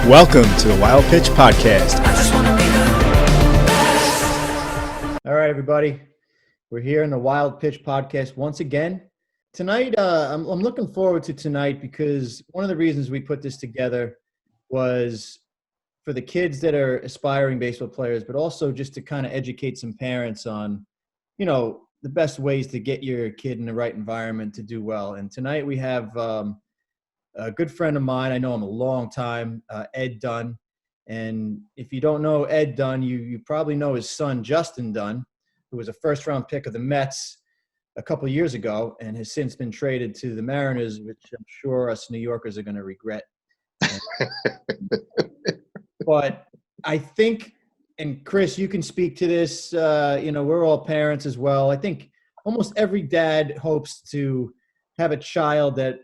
Welcome to the Wild Pitch Podcast. All right, everybody. We're here in the Wild Pitch Podcast once again. Tonight, I'm looking forward to tonight because one of the reasons we put this together was for the kids that are aspiring baseball players, but also just to kind of educate some parents on, the best ways to get your kid in the right environment to do well. And tonight we have a good friend of mine. I know him a long time, Ed Dunn. And if you don't know Ed Dunn, you probably know his son, Justin Dunn, who was a first-round pick of the Mets a couple of years ago and has since been traded to the Mariners, which I'm sure us New Yorkers are going to regret. But I think, and Chris, you can speak to this, we're all parents as well. I think almost every dad hopes to have a child that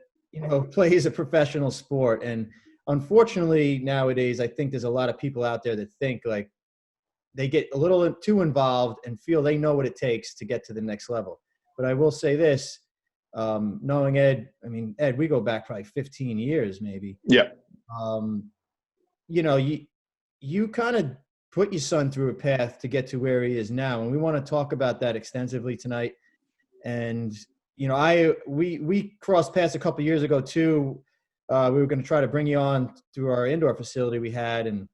plays a professional sport. And unfortunately, nowadays, I think there's a lot of people out there that think like they get a little too involved and feel they know what it takes to get to the next level. But I will say this, knowing Ed, Ed, we go back probably 15 years maybe. Yeah. You kind of put your son through a path to get to where he is now. And we want to talk about that extensively tonight. And we crossed paths a couple of years ago too. We were going to try to bring you on through our indoor facility we had, and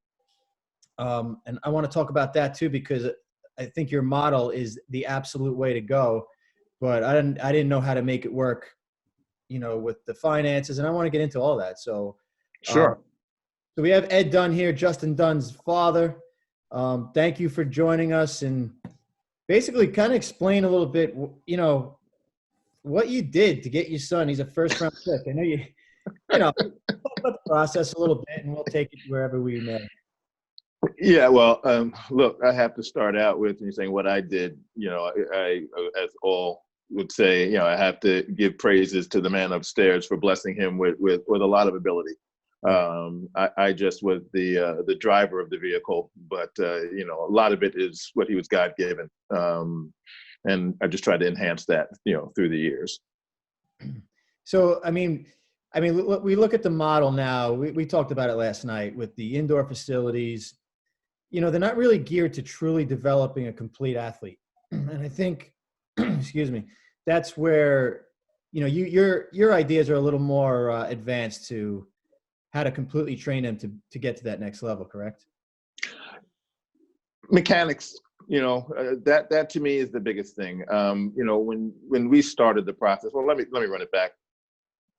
I want to talk about that too because I think your model is the absolute way to go. But I didn't know how to make it work, with the finances, and I want to get into all that. So sure. So we have Ed Dunn here, Justin Dunn's father. Thank you for joining us, and basically kind of explain a little bit, what you did to get your son. He's a first-round pick. I know you talk about the process a little bit, and we'll take it wherever we may. Yeah, well, look, I have to start out with you saying what I did. I as all would say, I have to give praises to the man upstairs for blessing him with a lot of ability. I just was the driver of the vehicle, but a lot of it is what he was God-given. And I just tried to enhance that, through the years. So, we look at the model now. We talked about it last night with the indoor facilities. They're not really geared to truly developing a complete athlete. And I think, excuse me, that's where, your ideas are a little more advanced to how to completely train them to get to that next level, correct? Mechanics. That to me is the biggest thing. When we started the process, well, let me run it back.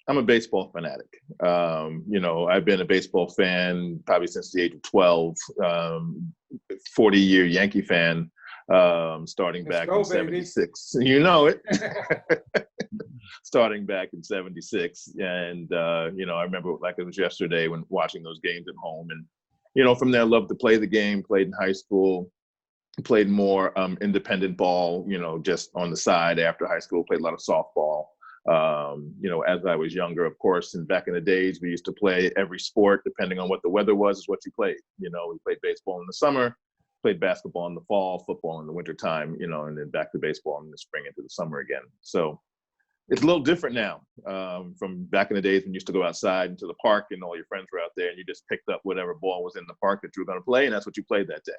I'm a baseball fanatic. I've been a baseball fan probably since the age of 12, 40-year Yankee fan, starting back in 76. You know it. Starting back in 76. And, I remember like it was yesterday when watching those games at home. And, from there, I loved to play the game, played in high school, played more independent ball, just on the side after high school, played a lot of softball. As I was younger, of course, and back in the days, we used to play every sport, depending on what the weather was, is what you played. We played baseball in the summer, played basketball in the fall, football in the wintertime, and then back to baseball in the spring into the summer again. So it's a little different now from back in the days when you used to go outside into the park and all your friends were out there and you just picked up whatever ball was in the park that you were going to play, and that's what you played that day.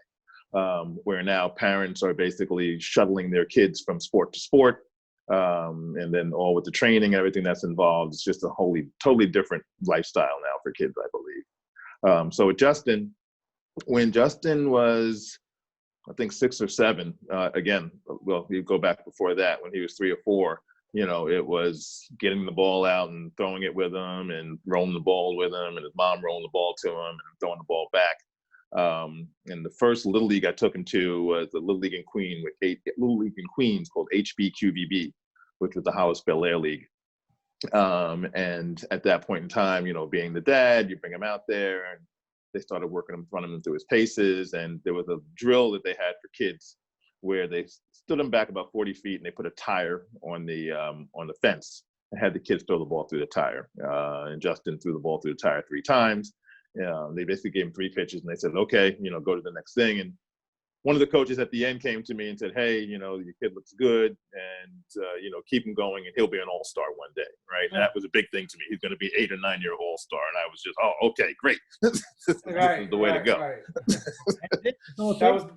Where now parents are basically shuttling their kids from sport to sport. And then all with the training and everything that's involved, it's just a totally different lifestyle now for kids, I believe. So with Justin, when Justin was, I think 6 or 7, again, well, you go back before that when he was 3 or 4, it was getting the ball out and throwing it with him and rolling the ball with him and his mom rolling the ball to him and throwing the ball back. And the first Little League I took him to was the Little League in Queens called HBQVB, which was the Hollis Bel Air League. And at that point in time, being the dad, you bring him out there and they started working him, running him through his paces. And there was a drill that they had for kids where they stood him back about 40 feet and they put a tire on the fence and had the kids throw the ball through the tire. And Justin threw the ball through the tire 3 times. They basically gave him 3 pitches and they said, okay, go to the next thing. And one of the coaches at the end came to me and said, "Hey, your kid looks good, and keep him going, and he'll be an all-star one day." Right? And that was a big thing to me. He's going to be 8 or 9 year all-star, and I was just, "Oh, okay, great. This is the way to go." Right.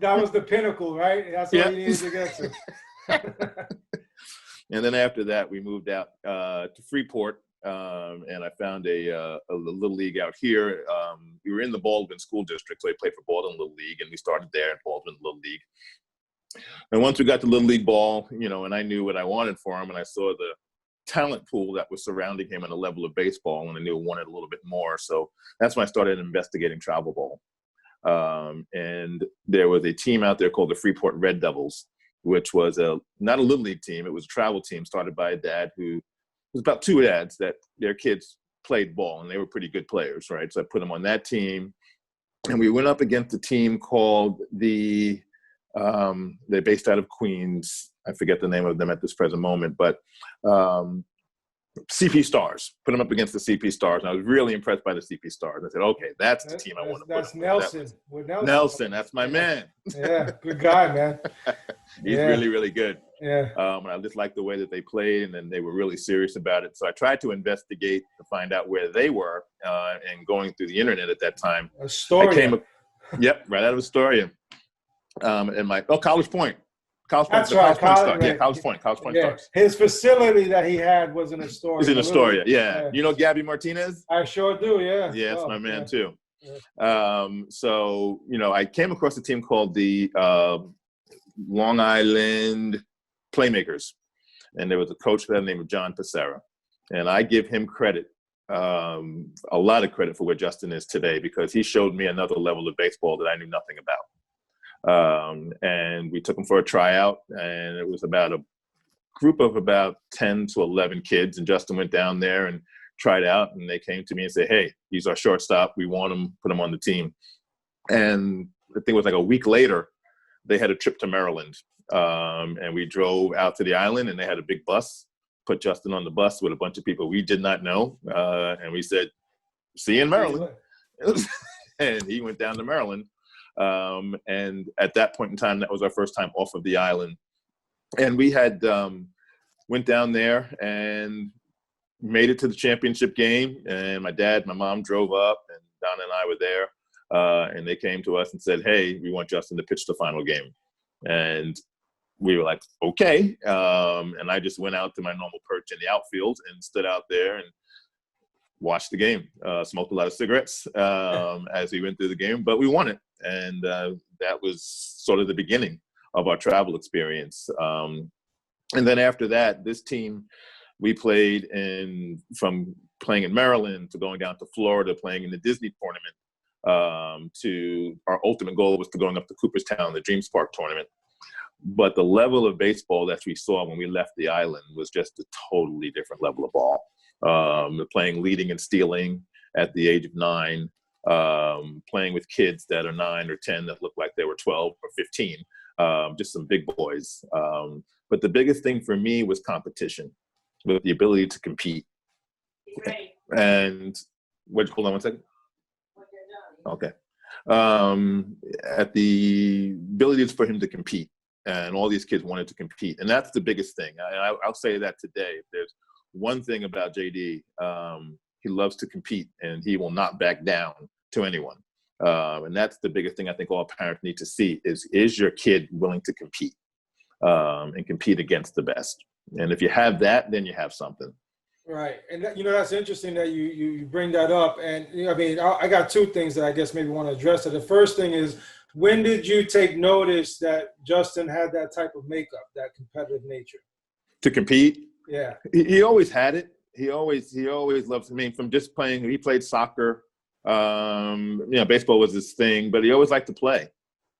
that was the pinnacle, right? That's what you needed to get to. And then after that, we moved out to Freeport, and I found a little league out here. We were in the Baldwin School District, so I played for Baldwin Little League, and we started there at Baldwin Little League. And once we got to Little League ball, and I knew what I wanted for him, and I saw the talent pool that was surrounding him on the level of baseball, and I knew I wanted a little bit more. So that's when I started investigating travel ball. And there was a team out there called the Freeport Red Devils, which was not a Little League team. It was a travel team started by a dad who was about 2 dads that their kids played ball, and they were pretty good players, right? So I put them on that team, and we went up against a team called they're based out of Queens. I forget the name of them at this present moment, but CP Stars. Put them up against the CP Stars, and I was really impressed by the CP Stars. I said, "Okay, that's the team I want to put." That's Nelson. Nelson, that's my man. Yeah, good guy, man. He's really, really good. Yeah. And I just liked the way that they played, and then they were really serious about it. So I tried to investigate to find out where they were, and going through the internet at that time. Astoria. Right out of Astoria. And College Point. That's right. College Point Stars. His facility that he had was in Astoria. It's in Astoria, yeah. You know Gabby Martinez? I sure do, yeah. Yeah, that's my man too. Yeah. So, I came across a team called the Long Island Playmakers. And there was a coach by the name of John Passera. And I give him credit, a lot of credit for where Justin is today, because he showed me another level of baseball that I knew nothing about. And we took him for a tryout, and it was about a group of about 10 to 11 kids. And Justin went down there and tried out, and they came to me and said, "Hey, he's our shortstop. We want him, put him on the team." And I think it was like a week later, they had a trip to Maryland. And we drove out to the island, and they had a big bus, put Justin on the bus with a bunch of people we did not know. And we said, "See you in Maryland." And he went down to Maryland. And at that point in time, that was our first time off of the island. And we had went down there and made it to the championship game. And my dad, my mom drove up, and Donna and I were there. And they came to us and said, "Hey, we want Justin to pitch the final game." And we were like, "Okay." And I just went out to my normal perch in the outfield and stood out there and watched the game, smoked a lot of cigarettes as we went through the game, but we won it. And that was sort of the beginning of our travel experience. And then after that, this team, we played from playing in Maryland to going down to Florida, playing in the Disney tournament, to our ultimate goal was to going up to Cooperstown, the Dreams Park tournament. But the level of baseball that we saw when we left the island was just a totally different level of ball. Playing leading and stealing at the age of 9, playing with kids that are 9 or 10 that look like they were 12 or 15, just some big boys. But the biggest thing for me was competition, with the ability to compete. And hold on one second. Okay. At the ability for him to compete, and all these kids wanted to compete, and that's the biggest thing. I'll say that today. If there's one thing about JD, he loves to compete, and he will not back down to anyone. And that's the biggest thing I think all parents need to see is your kid willing to compete, and compete against the best? And if you have that, then you have something. Right. And that's interesting that you bring that up. And I got 2 things that I guess maybe want to address. So the first thing is, when did you take notice that Justin had that type of makeup, that competitive nature? To compete? Yeah. He always had it. He always loved, from just playing. He played soccer. Baseball was his thing, but he always liked to play.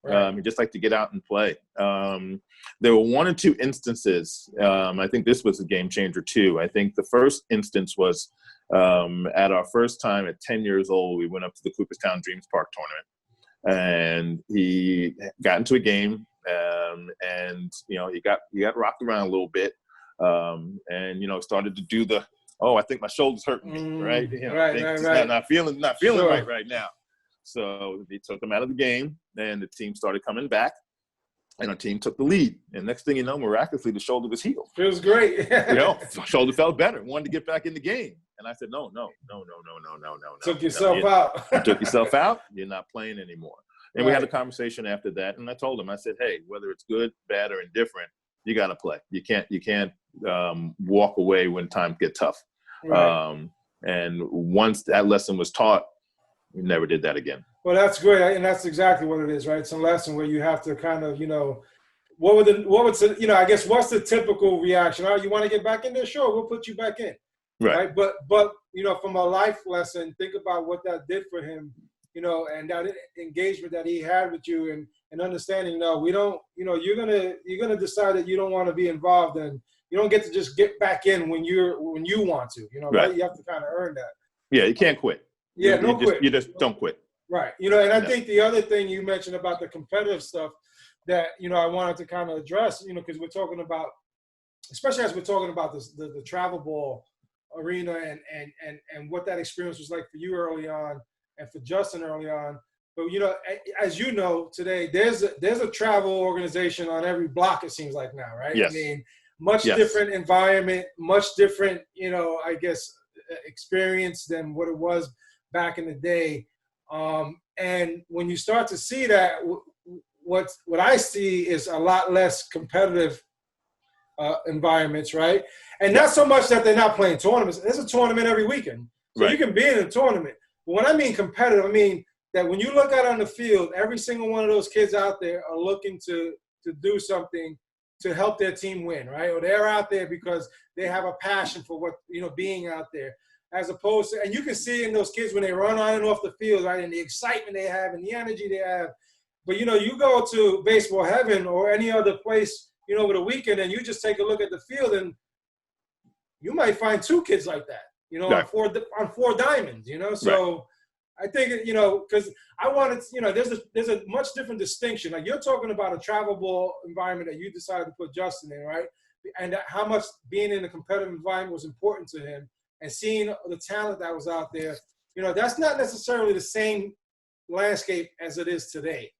Right. He just liked to get out and play. There were 1 or 2 instances. I think this was a game changer too. I think the first instance was at our first time at 10 years old. We went up to the Cooperstown Dreams Park tournament, and he got into a game, and he got rocked around a little bit, and started to do the, I think my shoulder's hurting me, right? Right. Not feeling Sure. right now. So they took him out of the game, and the team started coming back. and our team took the lead. And next thing you know, miraculously, the shoulder was healed. Feels great. Shoulder felt better. Wanted to get back in the game. And I said, no. Took yourself out. You took yourself out. You're not playing anymore. And we Right. had a conversation after that. And I told him, I said, hey, whether it's good, bad, or indifferent, you got to play. You can't walk away when times get tough. Right. And once that lesson was taught, we never did that again. Well, that's great, and that's exactly what it is, right? It's a lesson where you have to kind of, what's the typical reaction? Oh, you want to get back in there? Sure, we'll put you back in, right? But from a life lesson, think about what that did for him, and that engagement that he had with you, and understanding, no, we don't, you're gonna decide that you don't want to be involved, and you don't get to just get back in when you want to, right? You have to kind of earn that. Yeah, you can't quit. Yeah, You just don't quit. Right. And I think the other thing you mentioned about the competitive stuff that, I wanted to kind of address, because we're talking about, especially as we're talking about the travel ball arena and what that experience was like for you early on and for Justin early on. But, as you know, today, there's a travel organization on every block, it seems like now, right? Yes. I mean, much different environment, much different, experience than what it was back in the day. And when you start to see that, what I see is a lot less competitive environments, right? And not so much that they're not playing tournaments. There's a tournament every weekend. So you can be in a tournament. But when I mean competitive, I mean that when you look out on the field, every single one of those kids out there are looking to do something to help their team win, right? Or they're out there because they have a passion for what, being out there. As opposed to, and you can see in those kids when they run on and off the field, right, and the excitement they have and the energy they have. But, you go to baseball heaven or any other place, over the weekend, and you just take a look at the field, and you might find two kids like that, on four diamonds, So I think, because I wanted, there's a much different distinction. Like you're talking about a travel ball environment that you decided to put Justin in, right? And how much being in a competitive environment was important to him. And seeing the talent that was out there, that's not necessarily the same landscape as it is today.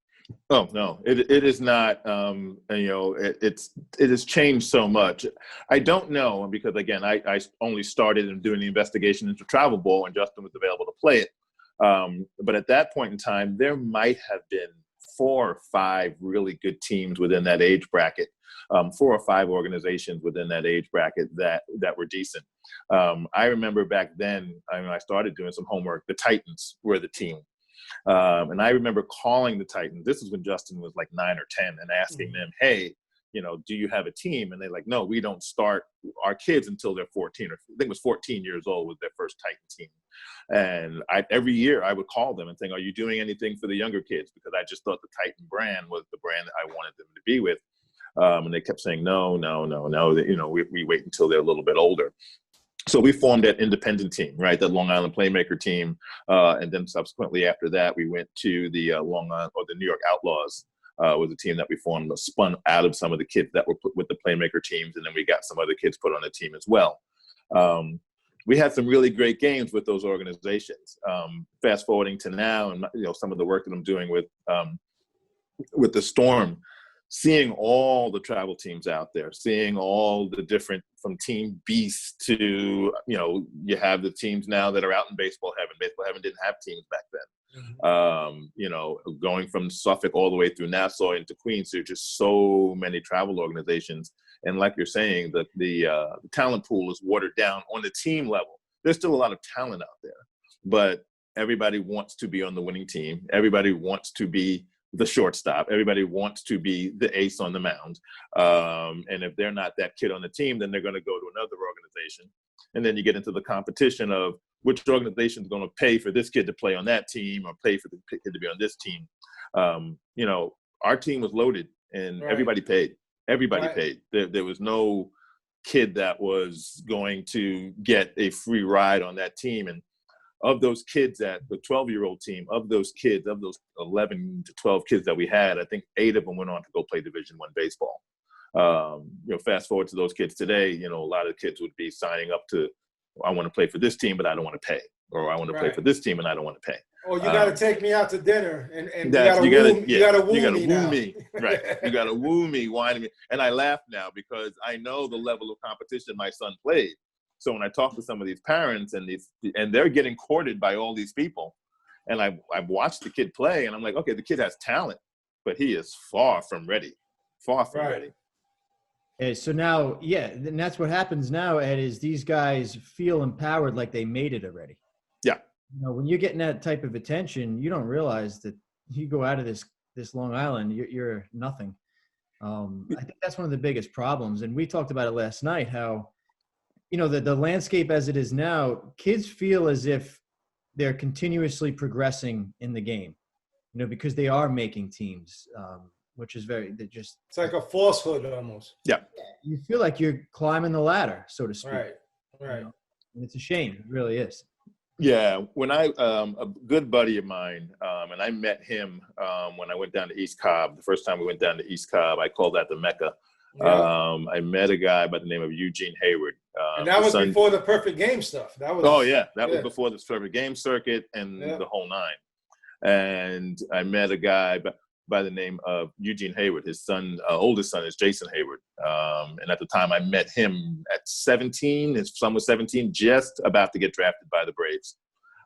Oh no, it is not. It has changed so much. I don't know because again, I only started doing the investigation into travel ball when Justin was available to play it. But at that point in time, there might have been 4 or 5 really good teams within that age bracket. 4 or 5 organizations within that age bracket that were decent. I remember back then, I started doing some homework. The Titans were the team. And I remember calling the Titans. This is when Justin was like 9 or 10 and asking them, hey, do you have a team? And they're like, no, we don't start our kids until they're 14 or I think it was 14 years old was their first Titan team. And every year I would call them and think, are you doing anything for the younger kids? Because I just thought the Titan brand was the brand that I wanted them to be with. And they kept saying, no, we wait until they're a little bit older. So we formed that independent team, right? That Long Island Playmaker team. And then subsequently after that, we went to the Long Island or the New York Outlaws was a team that we formed, spun out of some of the kids that were put with the Playmaker teams. And then we got some other kids put on the team as well. We had some really great games with those organizations. Fast forwarding to now and, some of the work that I'm doing with the Storm, seeing all the travel teams out there, seeing all the different, from Team Beast to, you have the teams now that are out in Baseball Heaven. Baseball Heaven didn't have teams back then. Mm-hmm. Going from Suffolk all the way through Nassau into Queens, there's just so many travel organizations. And like you're saying, the talent pool is watered down on the team level. There's still a lot of talent out there, but everybody wants to be on the winning team. Everybody wants to be the shortstop. Everybody wants to be the ace on the mound. And if they're not that kid on the team, then they're going to go to another organization. And then you get into the competition of which organization is going to pay for this kid to play on that team or pay for the kid to be on this team. Our team was loaded and everybody paid. Everybody paid. There was no kid that was going to get a free ride on that team. And of those kids at the 12-year-old team, of those 11 to 12 kids that we had, I think 8 of them went on to go play Division I baseball. Fast forward to those kids today, a lot of kids would be signing up to, I want to play for this team, but I don't want to pay. Or I want to play for this team and I don't want to pay. Oh, you got to take me out to dinner, and you That's got to woo me now. Right? You got to woo me, whine me, and I laugh now because I know the level of competition my son played. So when I talk to some of these parents and they're getting courted by all these people, and I've watched the kid play, and I'm like, okay, the kid has talent, but he is far from ready. Far from ready. Okay, so now, and that's what happens now, Ed, is these guys feel empowered like they made it already. Yeah. You know, when you're getting that type of attention, you don't realize that you go out of this Long Island, you're nothing. I think that's one of the biggest problems. And we talked about it last night, how, you know, the landscape as it is now, kids feel as if they're continuously progressing in the game, you know, because they are making teams, which is it's like a falsehood almost. Yeah. You feel like you're climbing the ladder, so to speak. Right. You know? And it's a shame. It really is. Yeah, when a good buddy of mine, and I met him when I went down to East Cobb. The first time we went down to East Cobb, I call that the Mecca. Yeah. I met a guy by the name of Eugene Hayward. And that was before the Perfect Game stuff. That was was before the Perfect Game circuit and the whole nine. And I met a guy by the name of Eugene Hayward. His son, oldest son, is Jason Hayward. And at the time I met him at 17. His son was 17, just about to get drafted by the Braves.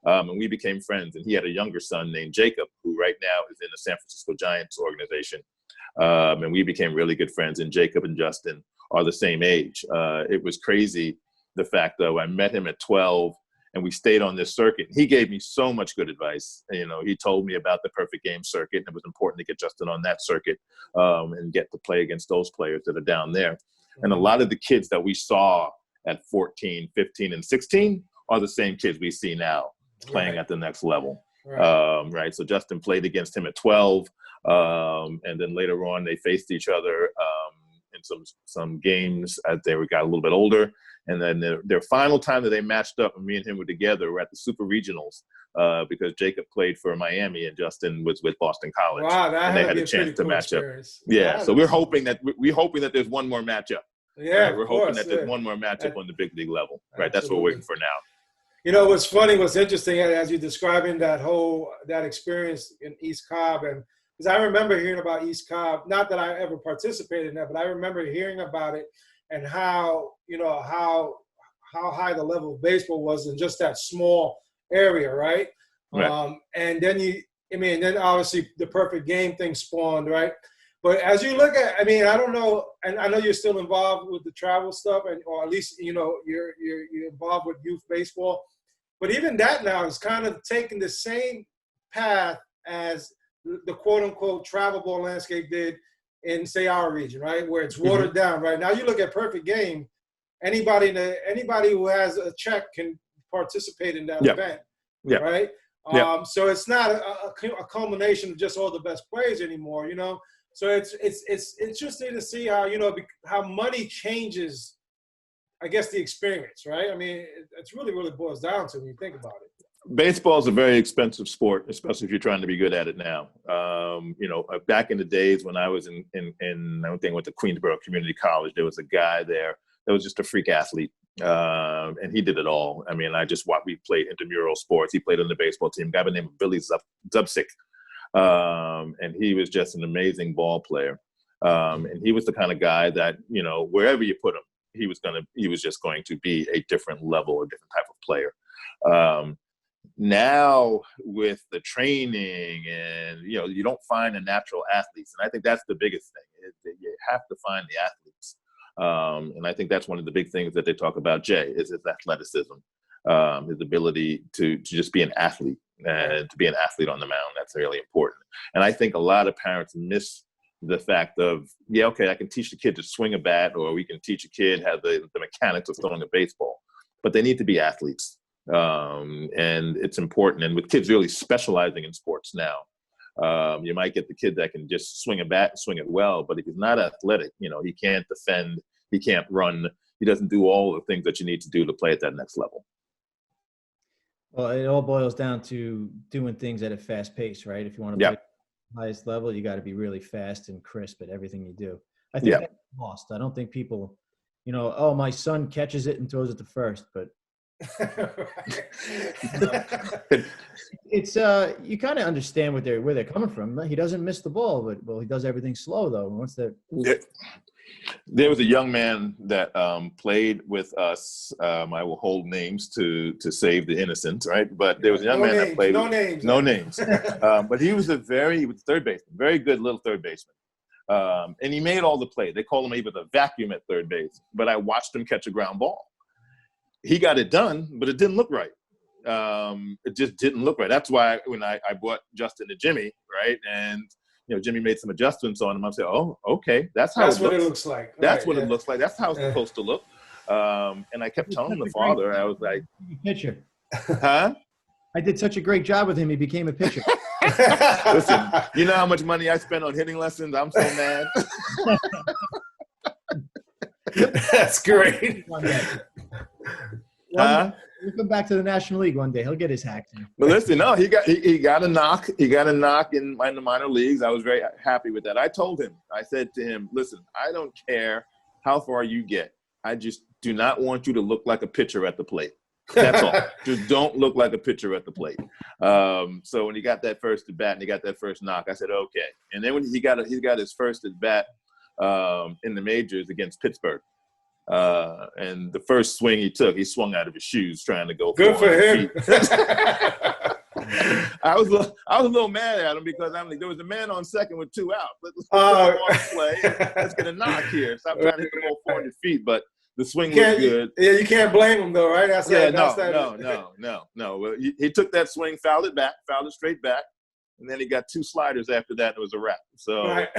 And we became friends. And he had a younger son named Jacob, who right now is in the San Francisco Giants organization. And we became really good friends. And Jacob and Justin are the same age. It was crazy, the fact, though, I met him at 12. And we stayed on this circuit. He gave me so much good advice. You know, he told me about the Perfect Game circuit, and it was important to get Justin on that circuit and get to play against those players that are down there. And a lot of the kids that we saw at 14, 15, and 16 are the same kids we see now playing at the next level. Right. So Justin played against him at 12, and then later on they faced each other in some games as they got a little bit older. And then their final time that they matched up, and me and him were together, were at the Super Regionals because Jacob played for Miami and Justin was with Boston College. Wow, and they had a chance to match up. Yeah, so we're hoping that there's one more matchup. Yeah, we're hoping that there's one more matchup on the big league level. Right, that's what we're waiting for now. You know, what's funny, what's interesting, as you're describing that experience in East Cobb, and because I remember hearing about East Cobb, not that I ever participated in that, but I remember hearing about it. And how, you know, how high the level of baseball was in just that small area, right? And then then obviously the Perfect Game thing spawned, right? But as you look at, I don't know, and I know you're still involved with the travel stuff, or at least, you know, you're involved with youth baseball. But even that now is kind of taking the same path as the quote-unquote travel ball landscape did in, say, our region, right, where it's watered down. Right now, you look at Perfect Game. Anybody who has a check can participate in that event, right? So it's not a culmination of just all the best players anymore, you know. So it's interesting to see how, you know, how money changes, I guess, the experience, right? I mean, it's really boils down to when you think about it. Baseball is a very expensive sport, especially if you're trying to be good at it now. You know, back in the days when I was in I think went to Queensborough Community College, there was a guy there that was just a freak athlete, and he did it all. I mean, we played intramural sports. He played on the baseball team. A guy by the name of Billy Zubsick, and he was just an amazing ball player. And he was the kind of guy that, you know, wherever you put him, he was just going to be a different level, a different type of player. Now with the training and, you know, you don't find the natural athletes. And I think that's the biggest thing, is that you have to find the athletes. And I think that's one of the big things that they talk about, Jay, is his athleticism, his ability to just be an athlete and to be an athlete on the mound. That's really important. And I think a lot of parents miss the fact of, I can teach the kid to swing a bat, or we can teach a kid how the mechanics of throwing a baseball, but they need to be athletes. And it's important. And with kids really specializing in sports now, you might get the kid that can just swing a bat and swing it well, but if he's not athletic, you know, he can't defend, he can't run, he doesn't do all the things that you need to do to play at that next level. Well, it all boils down to doing things at a fast pace, right? If you want to play at the highest level, you got to be really fast and crisp at everything you do. I think that's lost. I don't think people, you know, my son catches it and throws it to first, but It's you kind of understand where they're coming from. He doesn't miss the ball, but well, he does everything slow though. Once that there was a young man that played with us. I will hold names to save the innocent, right? But there was a young man that played. No names. But he was he was third baseman, very good little third baseman. And he made all the plays. They call him even a vacuum at third base. But I watched him catch a ground ball. He got it done, but it didn't look right. It just didn't look right. That's why when I brought Justin to Jimmy, right, and Jimmy made some adjustments on him. I said, "Oh, okay, that's what it looks like. That's what it looks like. That's how it's supposed to look." And I kept telling the father, I was like, "Pitcher, huh? I did such a great job with him. He became a pitcher." Listen, you know how much money I spent on hitting lessons? I'm so mad. That's great. We'll come back to the National League one day. He'll get his hacks in. But listen, no, he got a knock. He got a knock in the minor leagues. I was very happy with that. I told him, I said to him, listen, I don't care how far you get. I just do not want you to look like a pitcher at the plate. That's all. Just don't look like a pitcher at the plate. So when he got that first at bat and he got that first knock, I said, okay. And then when he got his first at bat in the majors against Pittsburgh. And the first swing he took, he swung out of his shoes trying to go. Good for him. I was a little mad at him because I'm like, there was a man on second with 2 outs. Let's get a knock here. Stop trying to hit the ball 400 feet. But the swing was good. Yeah, you can't blame him though, right? No. Well, he took that swing, fouled it straight back, and then he got 2 sliders after that. And it was a wrap. So right.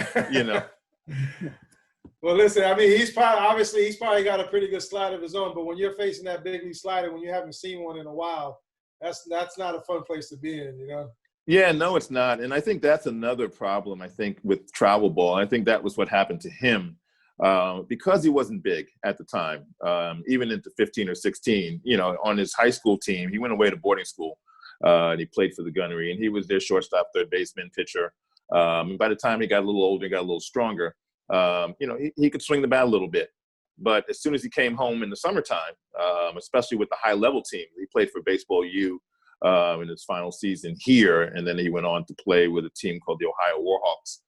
Well, listen, I mean, he's probably got a pretty good slider of his own. But when you're facing that big league slider, when you haven't seen one in a while, that's not a fun place to be in, Yeah, no, it's not. And I think that's another problem, I think, with travel ball. I think that was what happened to him because he wasn't big at the time, even into 15 or 16, on his high school team. He went away to boarding school and he played for the Gunnery. And he was their shortstop, third baseman, pitcher. And by the time he got a little older, he got a little stronger. He could swing the bat a little bit. But as soon as he came home in the summertime, especially with the high-level team, he played for Baseball U in his final season here, and then he went on to play with a team called the Ohio Warhawks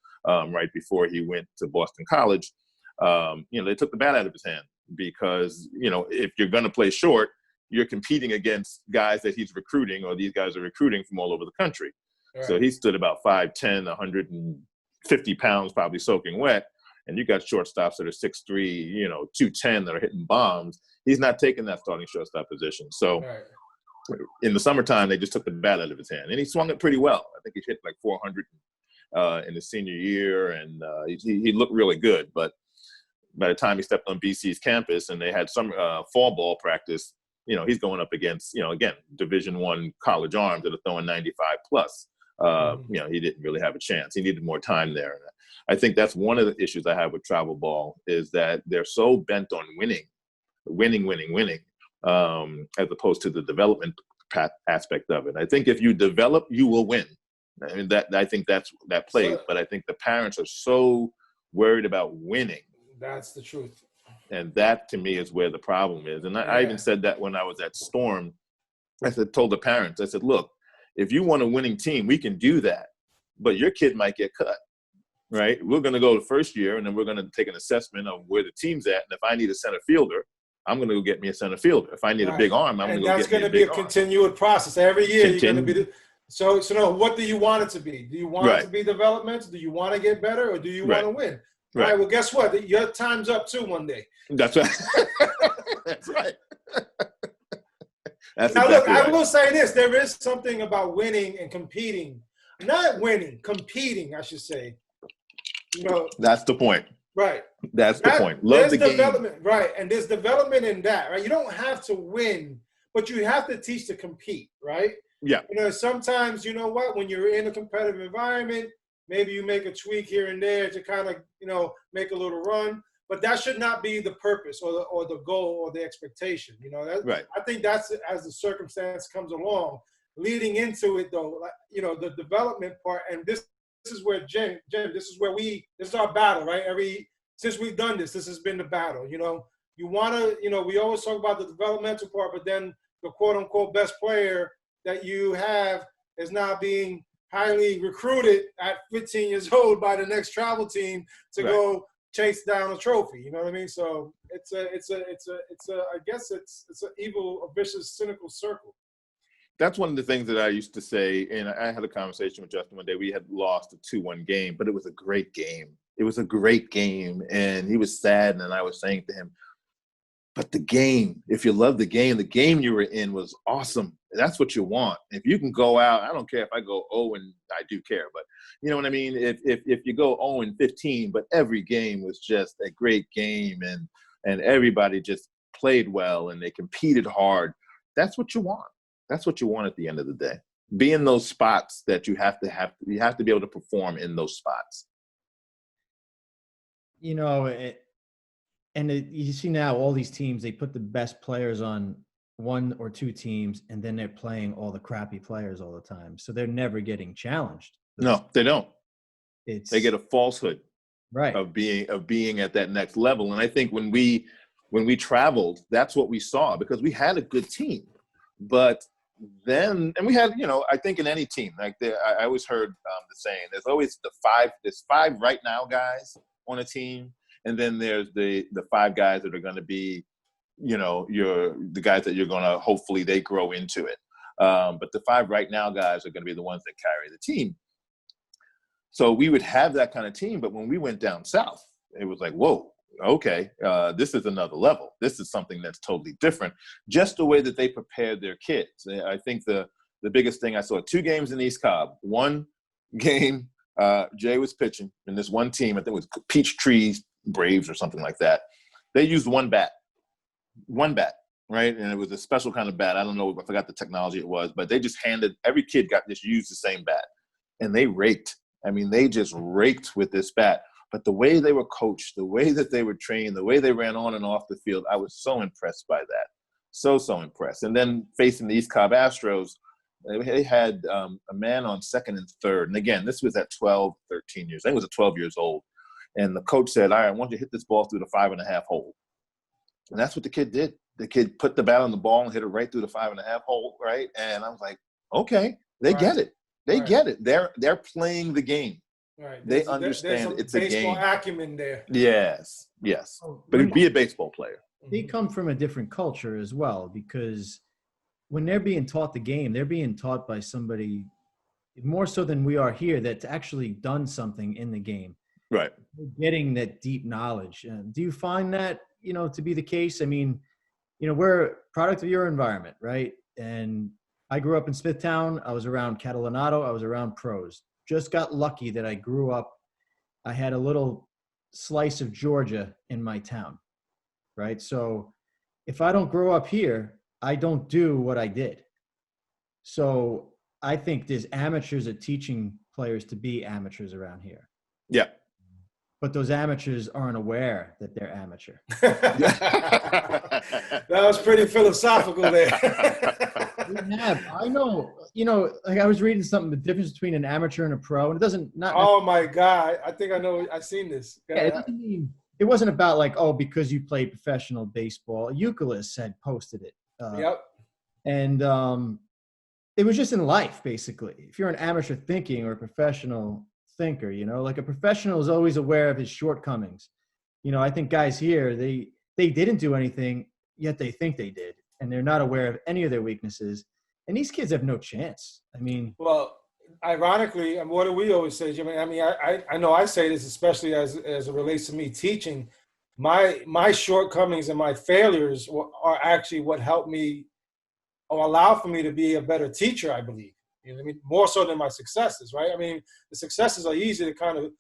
right before he went to Boston College. They took the bat out of his hand because, if you're going to play short, you're competing against guys that he's recruiting, or these guys are recruiting from all over the country. Right. So he stood about 5'10", 150 pounds, probably soaking wet. And you got shortstops that are 6'3", 210 that are hitting bombs. He's not taking that starting shortstop position. So in the summertime, they just took the bat out of his hand. And he swung it pretty well. I think he hit like 400 in his senior year. And he looked really good. But by the time he stepped on BC's campus and they had some fall ball practice, he's going up against, again, Division I college arms that are throwing 95 plus. He didn't really have a chance. He needed more time there. I think that's one of the issues I have with travel ball is that they're so bent on winning, as opposed to the development aspect of it. I think if you develop, you will win. I mean, I think that plays, but I think the parents are so worried about winning. That's the truth. And that to me is where the problem is. And I even said that when I was at Storm. Told the parents, I said, look, if you want a winning team, we can do that, but your kid might get cut. Right, we're going to go the first year, and then we're going to take an assessment of where the team's at. And if I need a center fielder, I'm going to go get me a center fielder. If I need a big arm, I'm going to go get me a big arm. And that's going to be a continuous process every year. You're going to be so. No, what do you want it to be? Do you want it to be developmental? Do you want to get better, or do you want to win? All right. Well, guess what? Your time's up too one day. That's right. That's right. Look, I will say this: there is something about winning and competing. Not winning, competing, I should say. That's the point. Right. That's the point. Love the development, game. Right. And there's development in that, right? You don't have to win, but you have to teach to compete, right? Yeah. Sometimes, when you're in a competitive environment, maybe you make a tweak here and there to kind of, make a little run, but that should not be the purpose or the goal or the expectation. Right. I think that's as the circumstance comes along. Leading into it, though, the development part, and this is where Jim, this is our battle, right? Since we've done this has been the battle. You want to, we always talk about the developmental part, but then the quote-unquote best player that you have is now being highly recruited at 15 years old by the next travel team to go chase down a trophy. You know what I mean? So it's a I guess it's an evil, a vicious, cynical circle. That's one of the things that I used to say, and I had a conversation with Justin one day. We had lost a 2-1 game, but it was a great game. It was a great game, and he was sad, and I was saying to him, but the game, if you love the game you were in was awesome. That's what you want. If you can go out, I don't care if I go 0 and I do care, but you know what I mean? If you go 0 and 15, but every game was just a great game, and everybody just played well and they competed hard, that's what you want. That's what you want at the end of the day. Be in those spots that you have to be able to perform in those spots. You know, you see now all these teams, they put the best players on 1 or 2 teams, and then they're playing all the crappy players all the time. So they're never getting challenged. No, they don't. They get a falsehood right of being at that next level. And I think when we traveled, that's what we saw, because we had a good team. But then, and we had, I think in any team, like I always heard the saying, there's 5 right now guys on a team. And then there's the 5 guys that are going to be, the guys that you're going to, hopefully they grow into it. But the 5 right now guys are going to be the ones that carry the team. So we would have that kind of team. But when we went down south, it was like, whoa, okay, this is another level. This is something that's totally different. Just the way that they prepared their kids. I think the biggest thing I saw, 2 games in East Cobb. 1 game, Jay was pitching, and this one team, I think it was Peachtree Braves or something like that. They used one bat, right? And it was a special kind of bat. I don't know, I forgot the technology it was, but they just every kid just used the same bat. And they raked. I mean, they just raked with this bat. But the way they were coached, the way that they were trained, the way they ran on and off the field, I was so impressed by that. So impressed. And then facing the East Cobb Astros, they had a man on second and third. And again, this was at 12, 13 years. I think it was at 12 years old. And the coach said, all right, I want you to hit this ball through the 5.5 hole. And that's what the kid did. The kid put the bat on the ball and hit it right through the 5.5 hole, right? And I was like, okay, they get it. They get it. They're playing the game. Right. They understand it's a game. Baseball acumen there. Yes. But be a baseball player. They come from a different culture as well, because when they're being taught the game, they're being taught by somebody more so than we are here that's actually done something in the game. Right. Getting that deep knowledge. Do you find that, to be the case? I mean, we're a product of your environment, right? And I grew up in Smithtown. I was around Catalinato. I was around pros. Just got lucky that I grew up. I had a little slice of Georgia in my town, right? So if I don't grow up here, I don't do what I did. So I think there's amateurs at teaching players to be amateurs around here. Yeah. But those amateurs aren't aware that they're amateur. That was pretty philosophical there. I know, like I was reading something, the difference between an amateur and a pro, and it doesn't not. Oh my God. I think I know. I've seen this. Yeah, it doesn't mean, it wasn't about like, because you played professional baseball. Euclid had posted it. Yep. And it was just in life, basically. If you're an amateur thinking or a professional thinker, like a professional is always aware of his shortcomings. I think guys here, they didn't do anything, yet they think they did. And they're not aware of any of their weaknesses. And these kids have no chance. I mean, well, ironically, what do we always say, Jimmy? I mean, I know I say this, especially as it relates to me teaching. My shortcomings and my failures are actually what helped me or allow for me to be a better teacher, I believe. You know what I mean? More so than my successes, right? I mean, the successes are easy to kind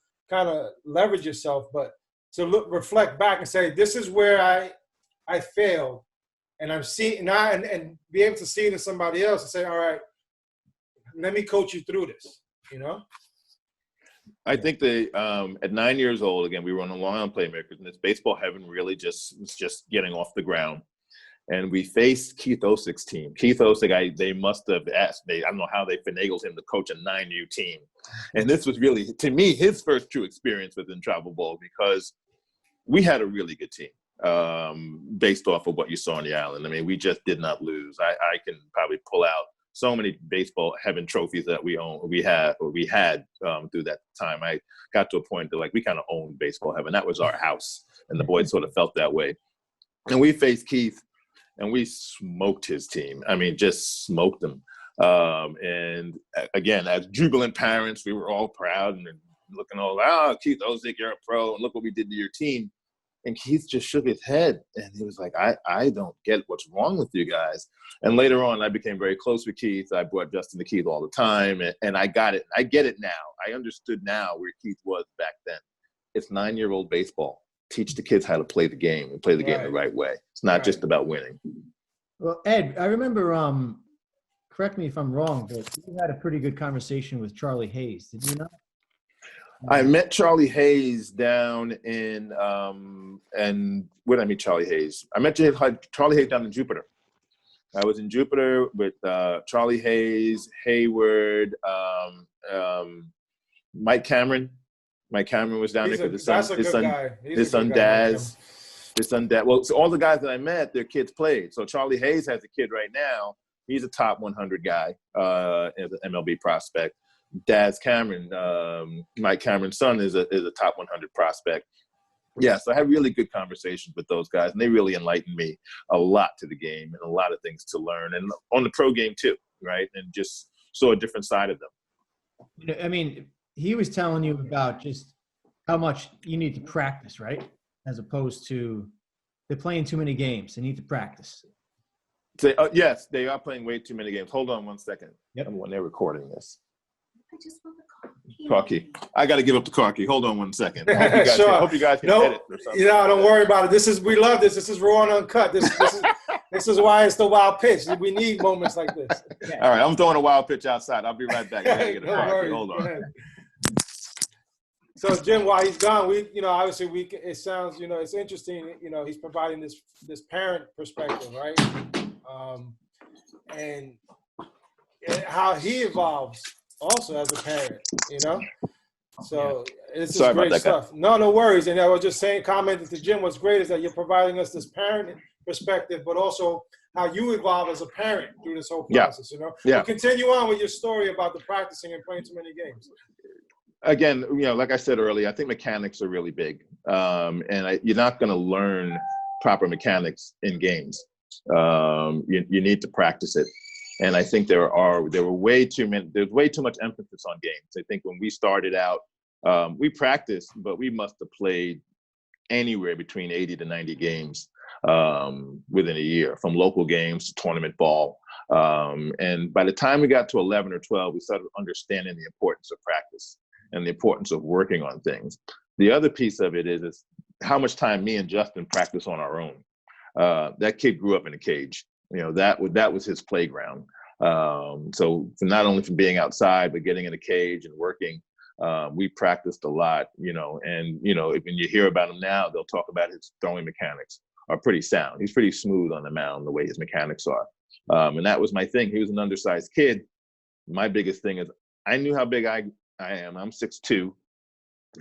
of leverage yourself, but to reflect back and say, this is where I failed. And I'm seeing now, and be able to see it in somebody else and say, all right, let me coach you through this, I think at 9 years old, again, we were on the Long Island Playmakers, and this baseball heaven really was just getting off the ground. And we faced Keith Osik's team. Keith Osik, they must have asked, I don't know how they finagled him to coach a 9U team. And this was really, to me, his first true experience within travel ball, because we had a really good team. based off of what you saw on the island. I mean, we just did not lose. I can probably pull out so many baseball heaven trophies that we had through that time. I got to a point that, like, we kind of owned baseball heaven. That was our house, and the boys sort of felt that way. And we faced Keith, and we smoked his team. I mean, just smoked them. And again, as jubilant parents, we were all proud and looking all, Keith Ozick, you're a pro, and look what we did to your team. And Keith just shook his head, and he was like, I don't get what's wrong with you guys. And later on, I became very close with Keith. I brought Justin to Keith all the time, and I got it. I get it now. I understood now where Keith was back then. It's 9-year-old baseball. Teach the kids how to play the game and play the game the right way. It's not just about winning. Well, Ed, I remember, correct me if I'm wrong, but you had a pretty good conversation with Charlie Hayes, did you not? I met Charlie Hayes down in, and where did I meet Charlie Hayes? I met Charlie Hayes down in Jupiter. I was in Jupiter with Charlie Hayes, Hayward, Mike Cameron. Mike Cameron was down there because his son Daz. Well, so all the guys that I met, their kids played. So Charlie Hayes has a kid right now. He's a top 100 guy as an MLB prospect. Daz Cameron, Mike Cameron's son, is a top 100 prospect. Yeah, so I had really good conversations with those guys, and they really enlightened me a lot to the game and a lot of things to learn, and on the pro game too, right? And just saw a different side of them. You know, I mean, he was telling you about just how much you need to practice, right? As opposed to they're playing too many games. They need to practice. Yes, they are playing way too many games. Hold on one second. Yep. When they're recording this. I just want the car key. I got to give up the car key. Hold on one second. I hope you guys can edit or something. Don't worry about it. We love this. This is raw and uncut. This is why it's the wild pitch. We need moments like this. Yeah. All right, I'm throwing a wild pitch outside. I'll be right back. I got to get a car key. Hold on. So Jim, while he's gone, obviously it sounds, it's interesting. He's providing this parent perspective, right? And how he evolves also as a parent, So it's just great stuff. No worries. And I was just commenting to Jim, what's great is that you're providing us this parent perspective, but also how you evolve as a parent through this whole process, Yeah. We'll continue on with your story about the practicing and playing too many games. Again, like I said earlier, I think mechanics are really big. You're not going to learn proper mechanics in games. You need to practice it. And I think there's way too much emphasis on games. I think when we started out, we practiced, but we must have played anywhere between 80 to 90 games within a year, from local games to tournament ball. And by the time we got to 11 or 12, we started understanding the importance of practice and the importance of working on things. The other piece of it is how much time me and Justin practice on our own. That kid grew up in a cage. That was his playground. So not only from being outside, but getting in a cage and working, we practiced a lot, and, when you hear about him now, they'll talk about his throwing mechanics are pretty sound. He's pretty smooth on the mound, the way his mechanics are. And that was my thing. He was an undersized kid. My biggest thing is I knew how big I am. I'm 6'2".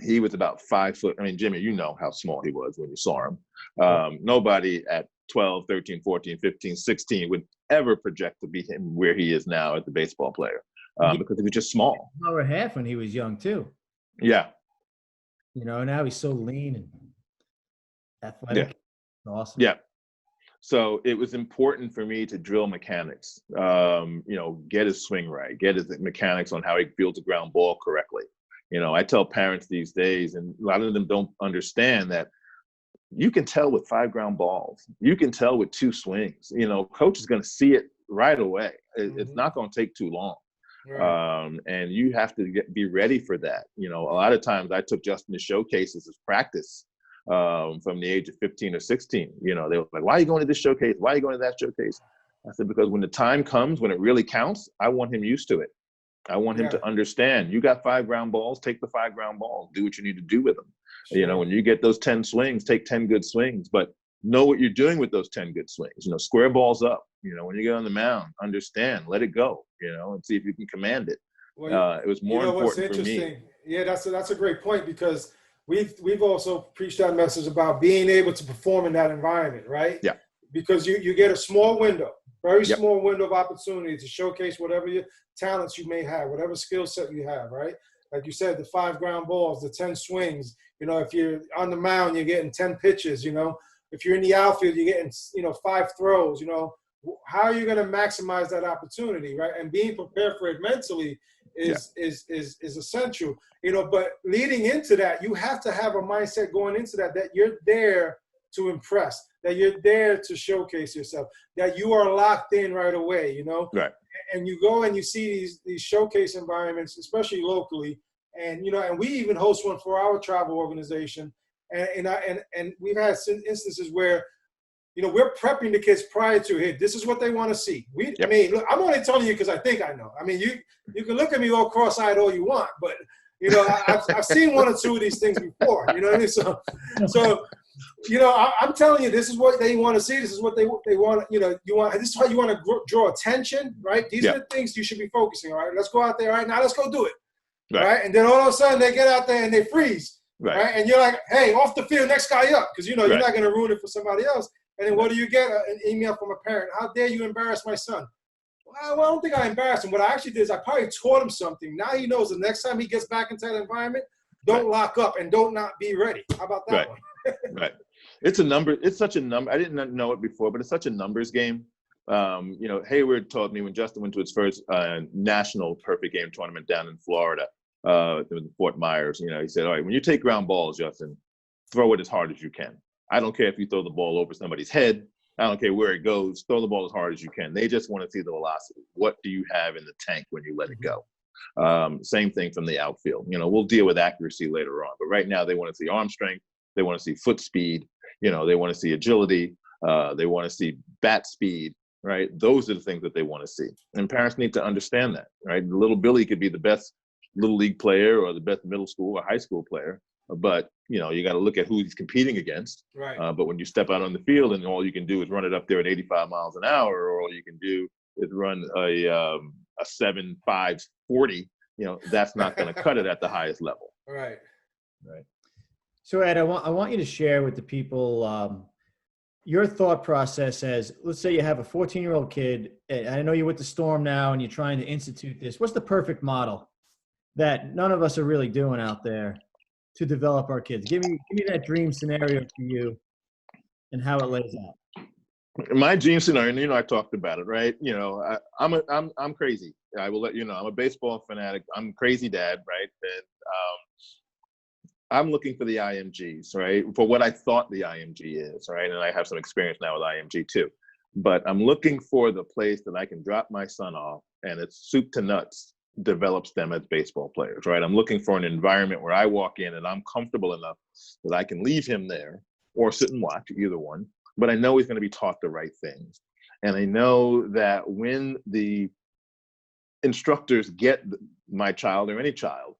He was about 5 foot. I mean, Jimmy, you know how small he was when you saw him. Nobody at 12, 13, 14, 15, 16 would ever project to be him where he is now as a baseball player because he was just small. Hour and a half when he was young too. Yeah. Now he's so lean and athletic. Yeah. Awesome. Yeah. So it was important for me to drill mechanics, get his swing right, get his mechanics on how he fields a ground ball correctly. I tell parents these days, and a lot of them don't understand that you can tell with 5 ground balls. You can tell with 2 swings. Coach is going to see it right away. It's not going to take too long. Right. And you have to be ready for that. A lot of times I took Justin to showcases as practice from the age of 15 or 16. They were like, why are you going to this showcase? Why are you going to that showcase? I said, because when the time comes, when it really counts, I want him used to it. I want him to understand, you got 5 ground balls, take the 5 ground balls, do what you need to do with them. Sure. When you get those 10 swings, take 10 good swings, but know what you're doing with those 10 good swings. Square balls up. When you get on the mound, understand, let it go, and see if you can command it. Well, it was more important for me. Yeah, that's a great point, because we've also preached that message about being able to perform in that environment, right? Yeah. Because you get a small window, very Yep. small window of opportunity to showcase whatever your talents you may have, whatever skill set you have, right? Like you said, the 5 ground balls, the 10 swings. If you're on the mound, you're getting 10 pitches. If you're in the outfield, you're getting 5 throws. How are you going to maximize that opportunity, right? And being prepared for it mentally is essential. But leading into that, you have to have a mindset going into that you're there to impress, that you're there to showcase yourself, that you are locked in right away. Right. And you go and you see these showcase environments, especially locally, and and we even host one for our travel organization, and we've had instances where we're prepping the kids prior to it. This is what they want to see. Yep. I mean, look, I'm only telling you because I think I know. I mean, you can look at me all cross-eyed all you want, but I've seen one or two of these things before. You know what I mean? So I'm telling you, this is what they want to see. This is what they want. This is how you want to draw attention, right? These are the things you should be focusing. All right, let's go out there. All right, now let's go do it. Right. And then all of a sudden they get out there and they freeze. Right. And you're like, hey, off the field, next guy up, because you're not going to ruin it for somebody else. And then what do you get? An email from a parent. How dare you embarrass my son? Well, I don't think I embarrassed him. What I actually did is I probably taught him something. Now he knows the next time he gets back into that environment, don't lock up and don't not be ready. How about that one? Right. It's a number. It's such a number. I didn't know it before, but it's such a numbers game. Hayward taught me when Justin went to his first national perfect game tournament down in Florida, in Fort Myers. He said, all right, when you take ground balls, Justin, throw it as hard as you can. I don't care if you throw the ball over somebody's head. I don't care where it goes. Throw the ball as hard as you can. They just want to see the velocity. What do you have in the tank when you let it go? Same thing from the outfield. We'll deal with accuracy later on. But right now they want to see arm strength. They want to see foot speed. They want to see agility. They want to see bat speed, right? Those are the things that they want to see. And parents need to understand that, right? Little Billy could be the best little league player or the best middle school or high school player. But, you got to look at who he's competing against. Right. But when you step out on the field and all you can do is run it up there at 85 miles an hour, or all you can do is run a 7.5 40, that's not going to cut it at the highest level. Right. So Ed, I want you to share with the people your thought process as, let's say you have a 14-year-old kid. And I know you're with the Storm now and you're trying to institute this. What's the perfect model that none of us are really doing out there to develop our kids? Give me that dream scenario for you and how it lays out. My dream scenario, I talked about it, right? I'm crazy. I will let you know. I'm a baseball fanatic. I'm a crazy dad, right? And I'm looking for the IMGs, right? For what I thought the IMG is, right? And I have some experience now with IMG too. But I'm looking for the place that I can drop my son off and it's soup to nuts develops them as baseball players, right? I'm looking for an environment where I walk in and I'm comfortable enough that I can leave him there or sit and watch, either one. But I know he's going to be taught the right things. And I know that when the instructors get my child or any child,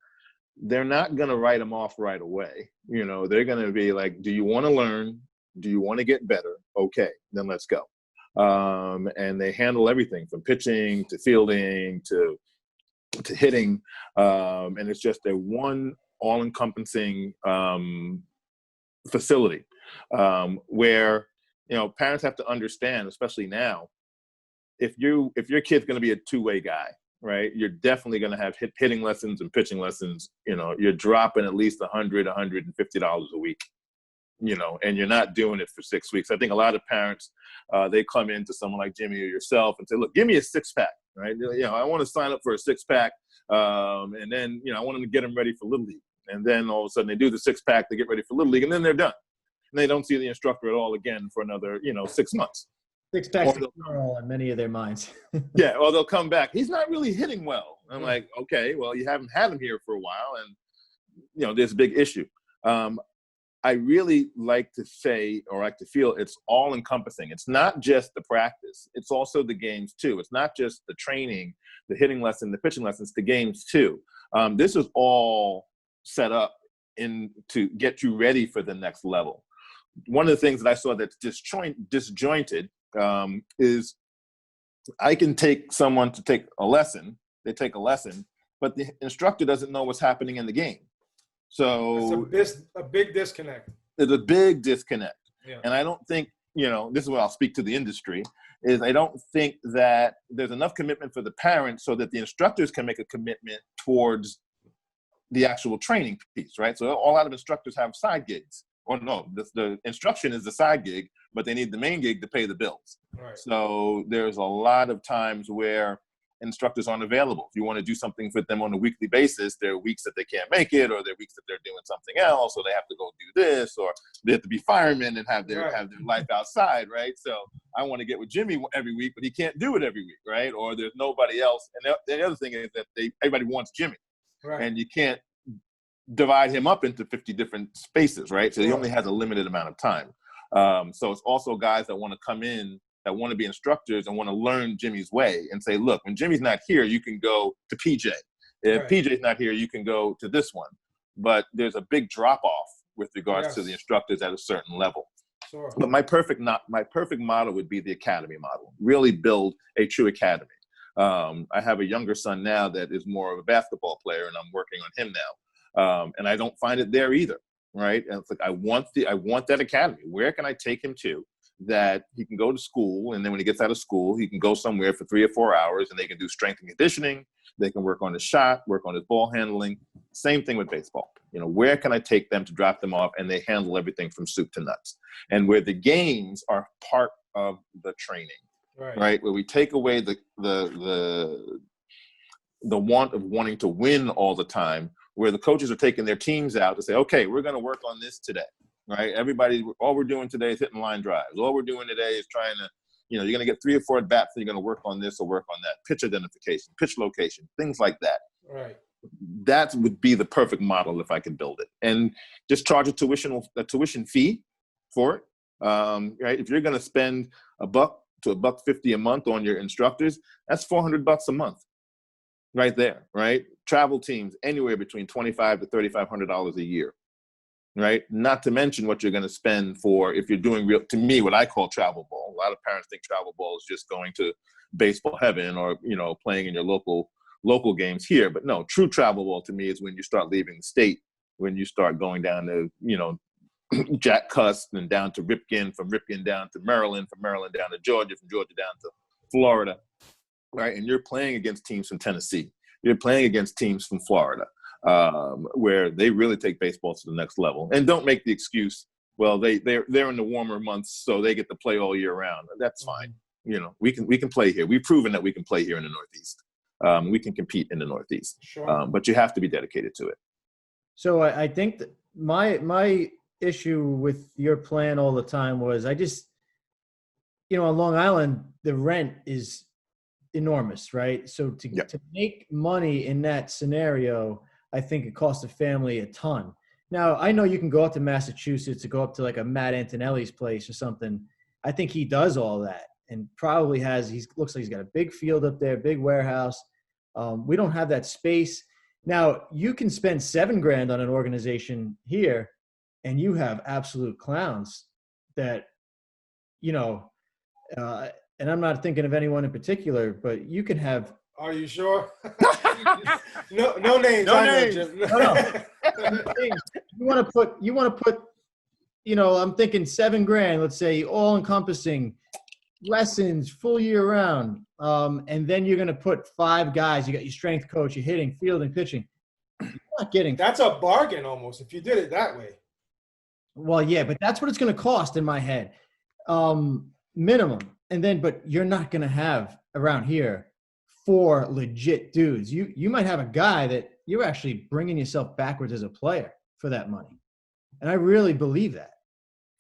they're not going to write them off right away. They're going to be like, do you want to learn? Do you want to get better? Okay, then let's go. And they handle everything from pitching to fielding to hitting. And it's just a one all-encompassing facility where, parents have to understand, especially now, if your kid's going to be a two-way guy, right? You're definitely going to have hitting lessons and pitching lessons. You're dropping at least $100, $150 a week, and you're not doing it for 6 weeks. I think a lot of parents, they come into someone like Jimmy or yourself and say, look, give me a 6-pack, right? I want to sign up for a 6-pack. And then, I want them to get them ready for Little League. And then all of a sudden they do the 6-pack, they get ready for Little League, and then they're done. And they don't see the instructor at all again for another, 6 months. 6 packs in many of their minds. Yeah, or they'll come back. He's not really hitting well. I'm like, okay, well, you haven't had him here for a while, and there's a big issue. I really like to say, or like to feel, it's all encompassing. It's not just the practice; it's also the games too. It's not just the training, the hitting lesson, the pitching lessons, the games too. This is all set up to get you ready for the next level. One of the things that I saw that's disjointed is I can take someone to take a lesson. They take a lesson, but the instructor doesn't know what's happening in the game. So it's a big disconnect. There's a big disconnect. Yeah. And I don't think, this is where I'll speak to the industry, is I don't think that there's enough commitment for the parents so that the instructors can make a commitment towards the actual training piece, right? So a lot of instructors have side gigs. Or no, the instruction is the side gig, but they need the main gig to pay the bills. Right. So there's a lot of times where instructors aren't available. If you want to do something for them on a weekly basis, there are weeks that they can't make it, or there are weeks that they're doing something else, or they have to go do this, or they have to be firemen and have their life outside, right? So I want to get with Jimmy every week, but he can't do it every week, right? Or there's nobody else. And the other thing is that everybody wants Jimmy, and you can't divide him up into 50 different spaces, right? So he only has a limited amount of time. So it's also guys that want to come in, that want to be instructors and want to learn Jimmy's way and say, look, when Jimmy's not here, you can go to PJ. If PJ's not here, you can go to this one. But there's a big drop off with regards to the instructors at a certain level. Sure. But my perfect model would be the academy model. Really build a true academy. I have a younger son now that is more of a basketball player, and I'm working on him now. And I don't find it there either, right? And it's like I want that academy. Where can I take him to that he can go to school, and then when he gets out of school, he can go somewhere for 3 or 4 hours, and they can do strength and conditioning. They can work on his shot, work on his ball handling. Same thing with baseball. Where can I take them to drop them off, and they handle everything from soup to nuts, and where the games are part of the training, right? Where we take away the want of wanting to win all the time, where the coaches are taking their teams out to say, okay, we're going to work on this today, right? Everybody, all we're doing today is hitting line drives. All we're doing today is trying to, you're going to get 3 or 4 at bats, and you're going to work on this or work on that. Pitch identification, pitch location, things like that. Right. That would be the perfect model if I could build it. And just charge a tuition fee for it, right? If you're going to spend $1 to $1.50 a month on your instructors, that's $400 a month. Right there, right? Travel teams anywhere between $2,500 to $3,500 a year, right? Not to mention what you're going to spend for if you're doing to me, what I call travel ball. A lot of parents think travel ball is just going to baseball heaven or playing in your local games here, but no, true travel ball to me is when you start leaving the state, when you start going down to Jack Cust and down to Ripken, from Ripken down to Maryland, from Maryland down to Georgia, from Georgia down to Florida. Right, and you're playing against teams from Tennessee. You're playing against teams from Florida, where they really take baseball to the next level. And don't make the excuse, well, they're in the warmer months, so they get to play all year round. That's fine. We can play here. We've proven that we can play here in the Northeast. We can compete in the Northeast. Sure. But you have to be dedicated to it. So I think that my issue with your plan all the time was I just, on Long Island, the rent is enormous, right? So to make money in that scenario, I think it costs a family a ton. Now, I know you can go up to Massachusetts to go up to like a Matt Antonelli's place or something. I think he does all that and probably looks like he's got a big field up there, big warehouse. We don't have that space. Now, you can spend $7,000 on an organization here and you have absolute clowns that, and I'm not thinking of anyone in particular, but you can have. Are you sure? no names. No names. No. You want to put, I'm thinking $7,000, let's say, all encompassing lessons, full year round. And then you're going to put 5 guys. You got your strength coach, your hitting, fielding, pitching. You're not getting. That's a bargain almost if you did it that way. Well, yeah, but that's what it's going to cost in my head. Minimum. And then, but you're not going to have around here 4 legit dudes. You might have a guy that you're actually bringing yourself backwards as a player for that money. And I really believe that,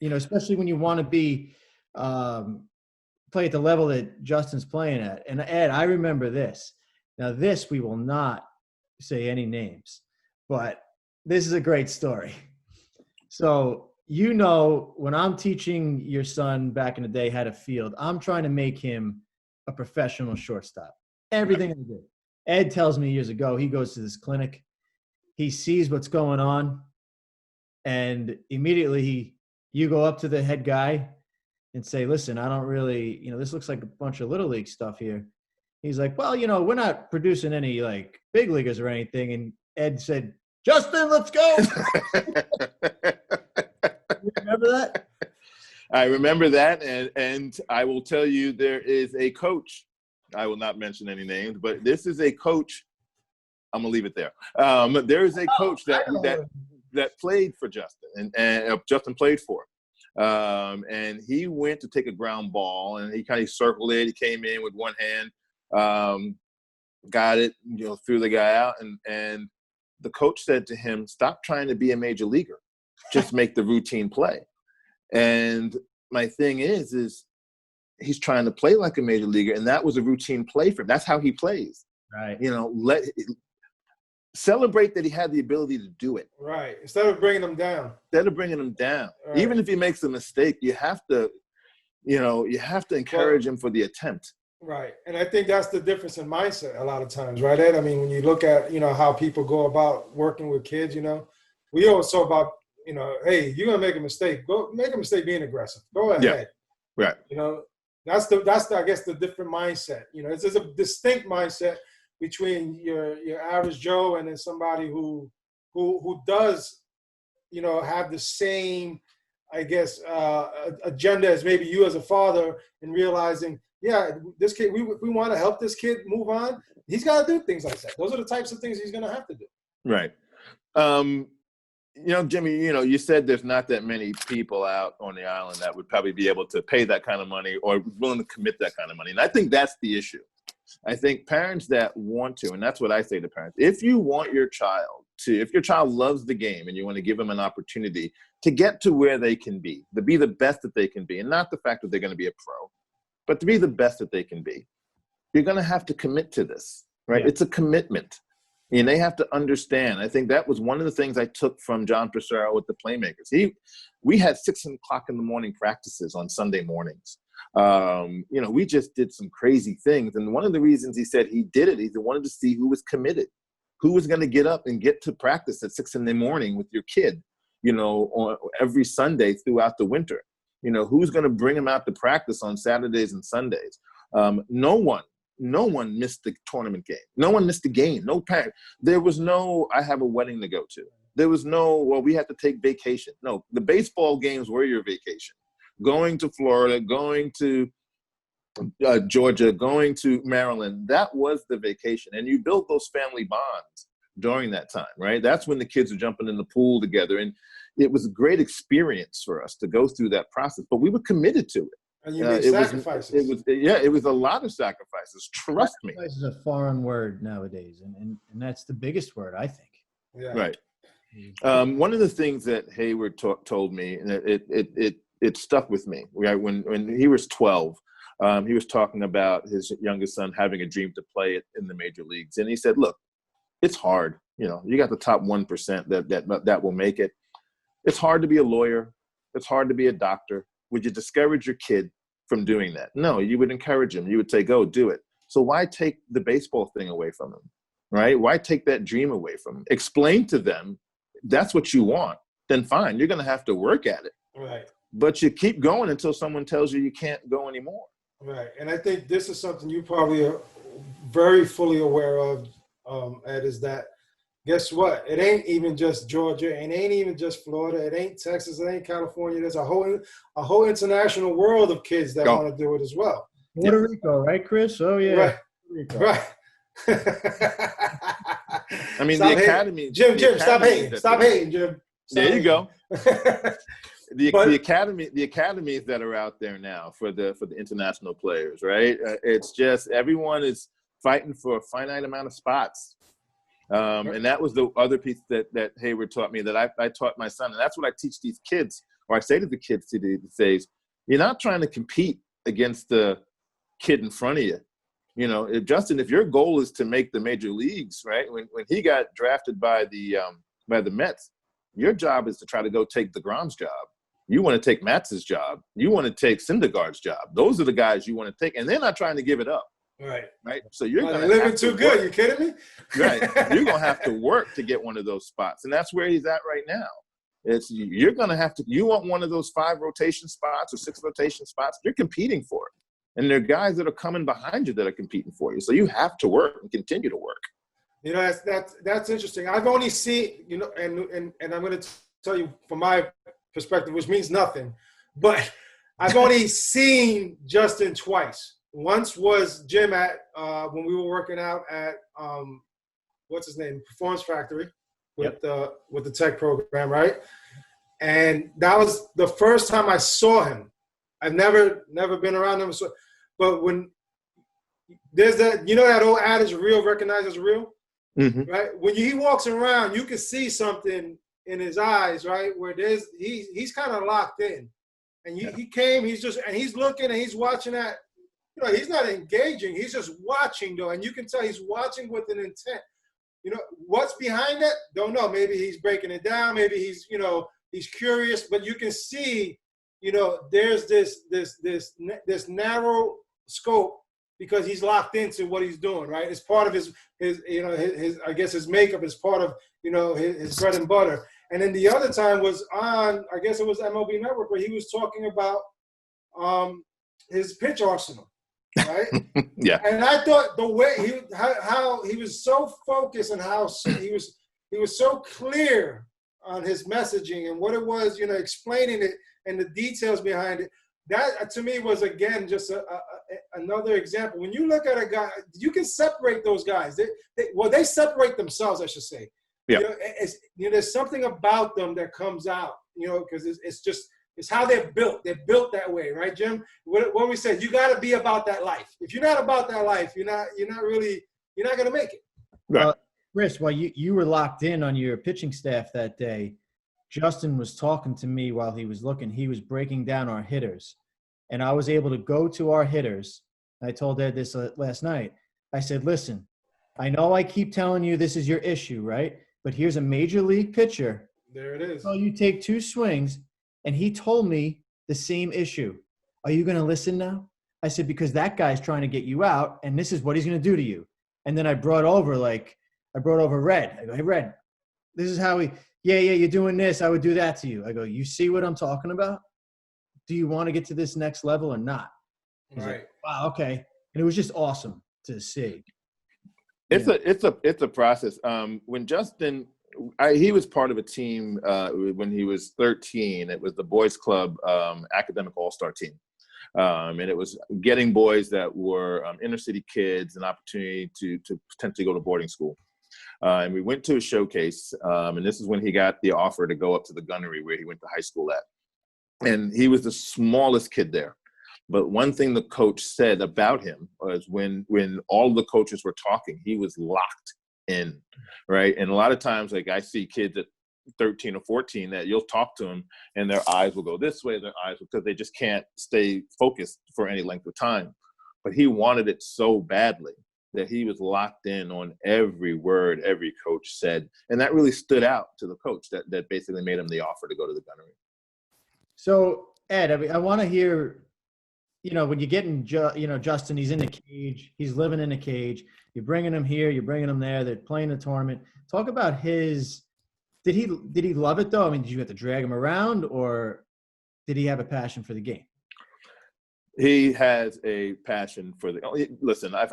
especially when you want to be, play at the level that Justin's playing at. And Ed, I remember this. Now this, we will not say any names, but this is a great story. So, when I'm teaching your son back in the day how to field, I'm trying to make him a professional shortstop. Everything I do. Ed tells me years ago, he goes to this clinic. He sees what's going on, and immediately you go up to the head guy and say, listen, I don't really, this looks like a bunch of little league stuff here. He's like, well, we're not producing any like big leaguers or anything. And Ed said, Justin, let's go. You remember that? I remember that, and I will tell you, there is a coach. I will not mention any names, but this is a coach. I'm gonna leave it there. There is a coach that played for Justin, and Justin played for. And he went to take a ground ball, and he kind of circled it. He came in with one hand, got it, threw the guy out, and the coach said to him, "Stop trying to be a major leaguer. Just make the routine play." And my thing is he's trying to play like a major leaguer, and that was a routine play for him. That's how he plays. Right. Celebrate that he had the ability to do it. Right. Instead of bringing them down. Right. Even if he makes a mistake, you have to encourage him for the attempt. Right. And I think that's the difference in mindset a lot of times, right, Ed? I mean, when you look at, how people go about working with kids, we always talk about, hey, you're going to make a mistake. Go make a mistake being aggressive. Go ahead. Yeah. Right. That's I guess the different mindset. It's a distinct mindset between your average Joe and then somebody who does, have the same, I guess, agenda as maybe you as a father, in realizing, yeah, this kid, we want to help this kid move on. He's got to do things like that. Those are the types of things he's going to have to do. Right. Jimmy, you said there's not that many people out on the island that would probably be able to pay that kind of money or willing to commit that kind of money. And I think that's the issue. I think parents that want to, and that's what I say to parents, if your child loves the game and you want to give them an opportunity to get to where they can be, to be the best that they can be, and not the fact that they're going to be a pro, but to be the best that they can be, you're going to have to commit to this, right? Yeah. It's a commitment. And they have to understand. I think that was one of the things I took from John Pissarro with the Playmakers. We had 6 o'clock in the morning practices on Sunday mornings. We just did some crazy things. And one of the reasons he said he did it, he wanted to see who was committed, who was going to get up and get to practice at 6 in the morning with your kid, on every Sunday throughout the winter. Who's going to bring him out to practice on Saturdays and Sundays. No one missed the tournament game. No one missed the game. No parent. There was no, I have a wedding to go to. There was no, well, we have to take vacation. No, the baseball games were your vacation. Going to Florida, going to Georgia, going to Maryland, that was the vacation. And you built those family bonds during that time, right? That's when the kids are jumping in the pool together. And it was a great experience for us to go through that process, but we were committed to it. And you made sacrifices. It was a lot of sacrifices. Trust me. Sacrifice is a foreign word nowadays, and that's the biggest word, I think. Yeah. Right. One of the things that Hayward told me, and it stuck with me. Right? When he was 12, he was talking about his youngest son having a dream to play it in the major leagues, and he said, "Look, it's hard. You got the top 1% that will make it. It's hard to be a lawyer. It's hard to be a doctor. Would you discourage your kid from doing that? No, you would encourage him. You would say, go do it. So why take the baseball thing away from him, right? Why take that dream away from him? Explain to them that's what you want. Then fine, you're going to have to work at it. Right. But you keep going until someone tells you can't go anymore. Right. And I think this is something you probably are very fully aware of, Ed, is that guess what? It ain't even just Georgia. It ain't even just Florida. It ain't Texas. It ain't California. There's a whole international world of kids that want to do it as well. Puerto Rico, right, Chris? Oh, yeah. Right. I mean, stop the academy. Jim, stop hating. Stop hating, Jim. There you go. The academies that are out there now for the international players, right? It's just everyone is fighting for a finite amount of spots. And that was the other piece that Hayward taught me that I taught my son. And that's what I teach these kids, or I say to the kids these days, you're not trying to compete against the kid in front of you. If your goal is to make the major leagues, right? When he got drafted by the Mets, your job is to try to go take DeGrom's job. You want to take Matz's job. You want to take Syndergaard's job. Those are the guys you want to take. And they're not trying to give it up. Right. So you're going to living too good. You kidding me? Right. You're going to have to work to get one of those spots, and that's where he's at right now. You're going to have to. You want one of those 5 rotation spots or 6 rotation spots. You're competing for it, and there are guys that are coming behind you that are competing for you. So you have to work and continue to work. You know, that's interesting. I've only seen, you know, and I'm going to tell you from my perspective, which means nothing, but I've only seen Justin twice. Once was Jim at when we were working out at what's his name, Performance Factory, with the tech program, right? And that was the first time I saw him. I've never been around him, but when there's that, you know, that old adage, real recognizes real. Mm-hmm. Right? When he walks around, you can see something in his eyes, right? Where he's kind of locked in. And he came, he's looking and he's watching that. You know, he's not engaging, he's just watching though. And you can tell he's watching with an intent. You know, what's behind that? Don't know. Maybe he's breaking it down, maybe he's, you know, he's curious, but you can see, you know, there's this narrow scope because he's locked into what he's doing, right? It's part of his you know, his I guess his makeup is part of, you know, his bread and butter. And then the other time was on, I guess it was MLB Network, where he was talking about his pitch arsenal, right? Yeah. And I thought the way how he was so focused and how he was so clear on his messaging and what it was, you know, explaining it and the details behind it. That to me was, again, just another example. When you look at a guy, you can separate those guys. They separate themselves, I should say. Yeah. You know, you know, there's something about them that comes out, you know, because it's how they're built. They're built that way, right, Jim? What we said, you got to be about that life. If you're not about that life, you're not going to make it. Right. Chris, while you were locked in on your pitching staff that day, Justin was talking to me while he was looking. He was breaking down our hitters. And I was able to go to our hitters. I told Ed this last night. I said, listen, I know I keep telling you this is your issue, right? But here's a major league pitcher. There it is. So you take 2 swings, and he told me the same issue. Are you going to listen now? I said, because that guy's trying to get you out, and this is what he's going to do to you. And then I brought over Red. I go, hey, Red, this is how you're doing this. I would do that to you. I go, you see what I'm talking about? Do you want to get to this next level or not? He's Right. like, wow, okay. And it was just awesome to see. It's a process. When Justin, he was part of a team when he was 13. It was the Boys Club academic all-star team. And it was getting boys that were inner city kids an opportunity to potentially go to boarding school. And we went to a showcase, and this is when he got the offer to go up to the gunnery where he went to high school at. And he was the smallest kid there. But one thing the coach said about him was when all the coaches were talking, he was locked in, right? And a lot of times, like I see kids at 13 or 14 that you'll talk to them and their eyes will go this way, because they just can't stay focused for any length of time. But he wanted it so badly that he was locked in on every word every coach said. And that really stood out to the coach that basically made him the offer to go to the gunnery. So, Ed, I want to hear, you know, when you're getting, Justin, he's in a cage. He's living in a cage. You're bringing him here. You're bringing him there. They're playing a tournament. Talk about his – did he love it, though? I mean, did you have to drag him around, or did he have a passion for the game? He has a passion for the – listen, I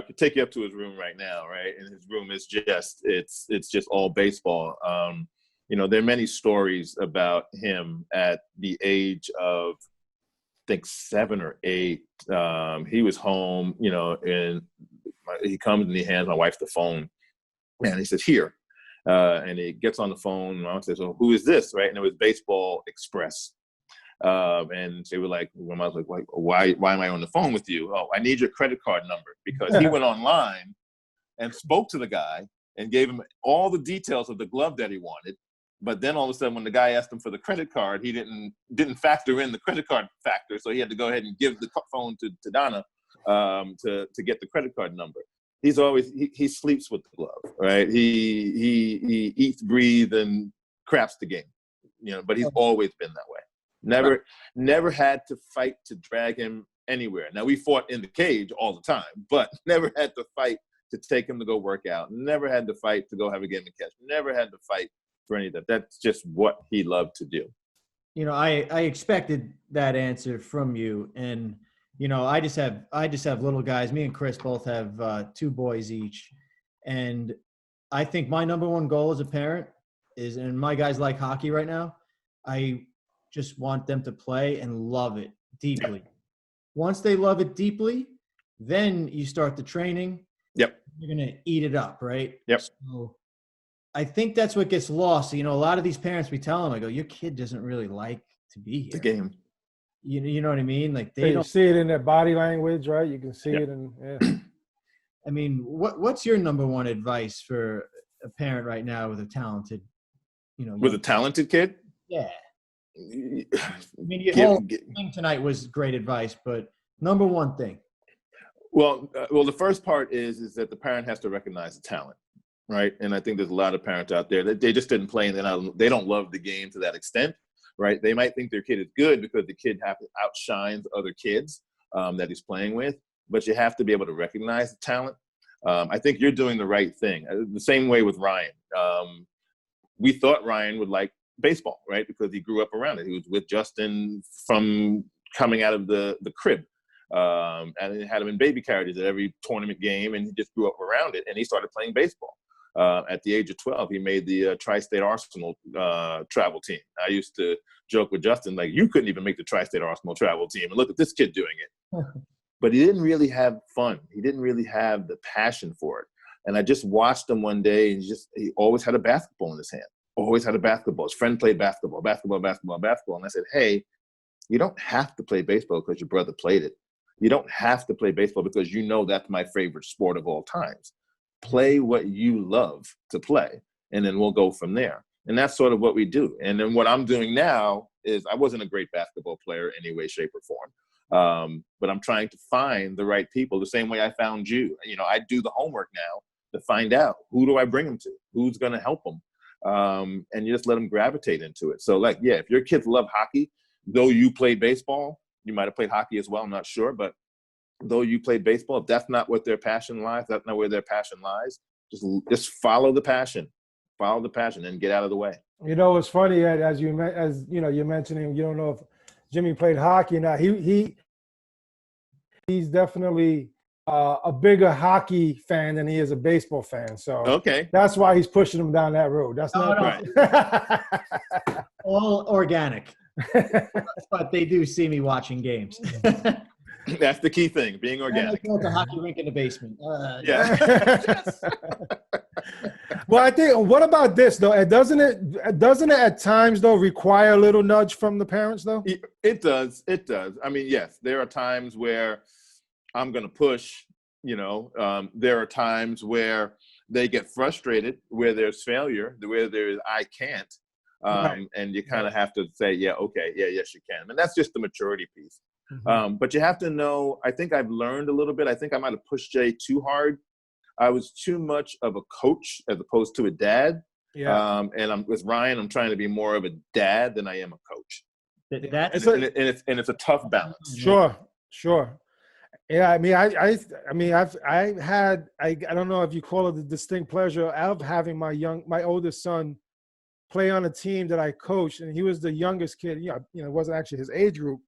could take you up to his room right now, right? And his room is just – it's just all baseball. You know, there are many stories about him at the age of, I think, 7 or 8. He was home, you know, and he comes and he hands my wife the phone, and he says, here. And he gets on the phone, and I says, well, who is this, right? And it was Baseball Express. And they were like, I was like, why am I on the phone with you? Oh, I need your credit card number, because he went online and spoke to the guy and gave him all the details of the glove that he wanted. But then all of a sudden, when the guy asked him for the credit card, he didn't factor in the credit card factor. So he had to go ahead and give the phone to Donna to get the credit card number. He's always he sleeps with the glove, right? He eats, breathes, and craps the game, you know. But he's always been that way. Never had to fight to drag him anywhere. Now, we fought in the cage all the time, but never had to fight to take him to go work out. Never had to fight to go have a game of catch. Never had to fight for any of that. That's just what he loved to do. You know, I expected that answer from you, and you know, I just have little guys. Me and Chris both have 2 boys each, and I think my number one goal as a parent is, and my guys like hockey right now, I just want them to play and love it deeply. Once they love it deeply, then you start the training. Yep. You're going to eat it up, right? Yep. So I think that's what gets lost. You know, a lot of these parents, we tell them, I go, your kid doesn't really like to be here. The game. You know what I mean? Like So they you don't see it in their body language, right? You can see Yeah. it in. I mean, what's your number one advice for a parent right now with a talented, With a talented kid? yeah. I mean, your whole thing tonight was great advice, but number one thing. Well, the first part is that the parent has to recognize the talent, right? And I think there's a lot of parents out there that they just didn't play and they don't love the game to that extent, right? They might think their kid is good because the kid outshines other kids that he's playing with, but you have to be able to recognize the talent. I think you're doing the right thing. The same way with Ryan. We thought Ryan would like baseball, right? Because he grew up around it. He was with Justin from coming out of the crib. And they had him in baby carriages at every tournament game, and he just grew up around it, and he started playing baseball. At the age of 12, he made the Tri-State Arsenal travel team. I used to joke with Justin, like, you couldn't even make the Tri-State Arsenal travel team, and look at this kid doing it. But he didn't really have fun. He didn't really have the passion for it. And I just watched him one day, and he always had a basketball in his hand. Always had a basketball. His friend played basketball. And I said, hey, you don't have to play baseball because your brother played it. You don't have to play baseball because you know that's my favorite sport of all times. Play what you love to play, and then we'll go from there. And that's sort of what we do. And then what I'm doing now is I wasn't a great basketball player in any way, shape, or form. But I'm trying to find the right people the same way I found you. You know, I do the homework now to find out who do I bring them to, who's going to help them. And you just let them gravitate into it. So like, yeah, if your kids love hockey, though you played baseball, you might have played hockey as well, I'm not sure, but though you played baseball, if that's not what their passion lies, that's not where their passion lies, just follow the passion and get out of the way. You know, it's funny, Ed, as you know, you're mentioning, you don't know if Jimmy played hockey or not. He's definitely a bigger hockey fan than he is a baseball fan. So okay, that's why he's pushing him down that road. That's not right. All organic. But they do see me watching games. That's the key thing, being organic. I built a hockey rink in the basement. Yeah. Well, I think, what about this though? Doesn't it at times though require a little nudge from the parents though? It does. I mean, yes, there are times where I'm going to push, you know, there are times where they get frustrated, where there's failure, where there's, I can't. Right. And you kind of have to say, yeah, okay, yeah, yes, you can. And that's just the maturity piece. Mm-hmm. But you have to know, I think I've learned a little bit. I think I might have pushed Jay too hard. I was too much of a coach as opposed to a dad. Yeah. And with Ryan, I'm trying to be more of a dad than I am a coach. It's a tough balance. Sure. Yeah, I mean, I don't know if you call it the distinct pleasure of having my oldest son play on a team that I coached, and he was the youngest kid. You know, it wasn't actually his age group.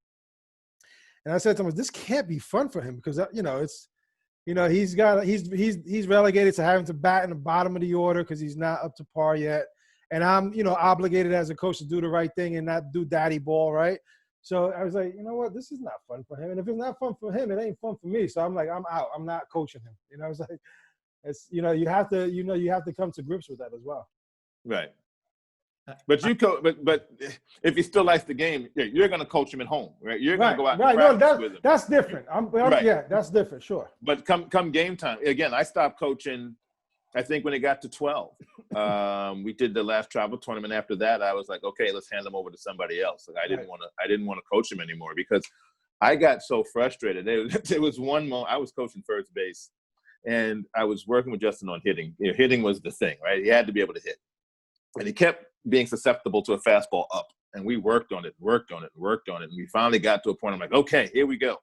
And I said to him, "This can't be fun for him because he's relegated to having to bat in the bottom of the order because he's not up to par yet, and I'm obligated as a coach to do the right thing and not do daddy ball, right?" So I was like, you know what, this is not fun for him, and if it's not fun for him, it ain't fun for me. So I'm like, I'm out. I'm not coaching him. You know, I was like, it's you have to come to grips with that as well. Right. But but if he still likes the game, you're going to coach him at home, right? You're going to go out and practice with him. That's different. Yeah, that's different, sure. But come game time, again, I stopped coaching, I think, when it got to 12. We did the last travel tournament. After that, I was like, okay, let's hand him over to somebody else. Like, I didn't want to coach him anymore because I got so frustrated. There was one moment I was coaching first base, and I was working with Justin on hitting. Hitting was the thing, right? He had to be able to hit. And he kept being susceptible to a fastball up. And we worked on it. And we finally got to a point, I'm like, okay, here we go.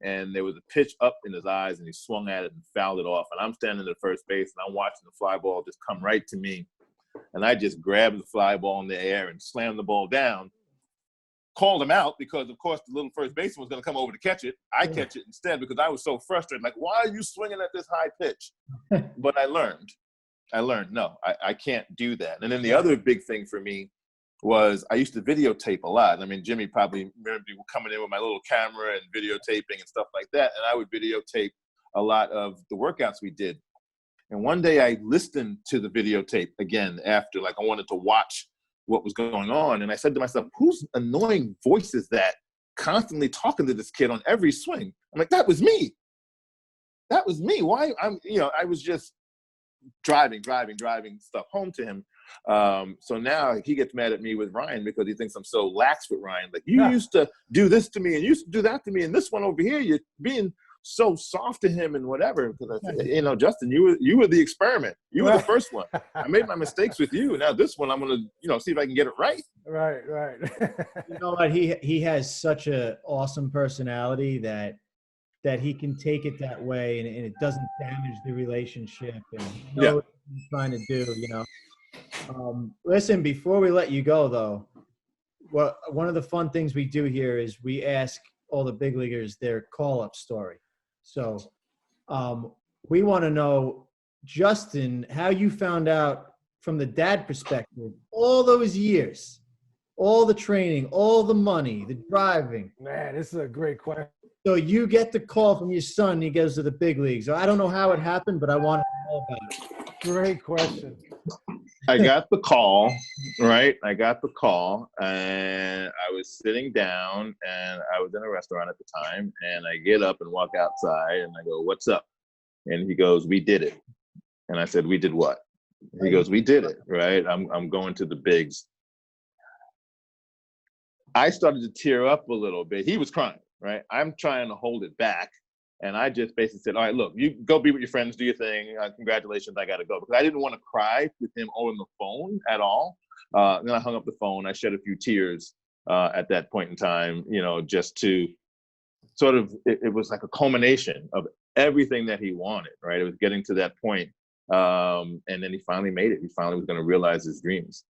And there was a pitch up in his eyes, and he swung at it and fouled it off. And I'm standing at first base, and I'm watching the fly ball just come right to me. And I just grabbed the fly ball in the air and slammed the ball down. Called him out because, of course, the little first baseman was going to come over to catch it. I catch it instead because I was so frustrated. Like, why are you swinging at this high pitch? But I learned. I learned, no, I can't do that. And then the other big thing for me was I used to videotape a lot. I mean, Jimmy probably remember me coming in with my little camera and videotaping and stuff like that. And I would videotape a lot of the workouts we did. And one day I listened to the videotape again after, like I wanted to watch what was going on. And I said to myself, whose annoying voice is that constantly talking to this kid on every swing? I'm like, that was me. That was me. Why? I was just driving stuff home to him. So now he gets mad at me with Ryan because he thinks I'm so lax with Ryan. Like, you used to do this to me and you used to do that to me. And this one over here, you're being so soft to him and whatever. Because I said, Justin, you were the experiment. You were the first one. I made my mistakes with you. Now this one, I'm going to, see if I can get it right. Right. You know what? He has such a awesome personality that he can take it that way and it doesn't damage the relationship and what he's trying to do, Listen, before we let you go though, one of the fun things we do here is we ask all the big leaguers their call-up story. So we want to know, Justin, how you found out from the dad perspective, all those years, all the training, all the money, the driving. Man, this is a great question. So you get the call from your son, he goes to the big leagues. So I don't know how it happened, but I want to know about it. Great question. I got the call, right? I got the call, and I was sitting down, and I was in a restaurant at the time, and I get up and walk outside, and I go, "What's up?" And he goes, "We did it." And I said, "We did what?" He goes, "We did it, right? I'm going to the bigs." I started to tear up a little bit. He was crying, right? I'm trying to hold it back. And I just basically said, all right, look, you go be with your friends, do your thing. Congratulations, I got to go. Because I didn't want to cry with him on the phone at all. Then I hung up the phone. I shed a few tears at that point in time, just to sort of, it was like a culmination of everything that he wanted, right? It was getting to that point. And then he finally made it. He finally was going to realize his dreams.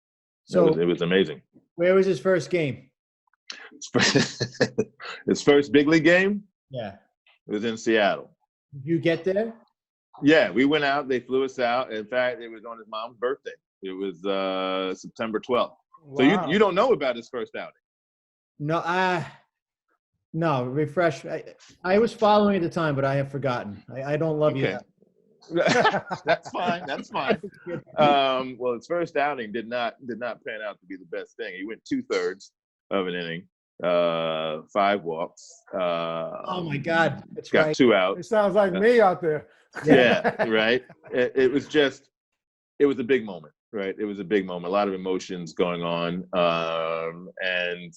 So it was amazing. Where was his first game? His first big league game? Yeah. It was in Seattle. Did you get there? Yeah, we went out. They flew us out. In fact, it was on his mom's birthday. It was September 12th. Wow. So you don't know about his first outing? No, refresh. I was following at the time, but I have forgotten. I don't love you. That's fine. That's fine. Well, his first outing did not pan out to be the best thing. He went 2/3 of an inning. 5 walks. Oh my God! That's got right. 2 out. It sounds like me out there. Yeah, right. It was a big moment, right? It was a big moment. A lot of emotions going on, and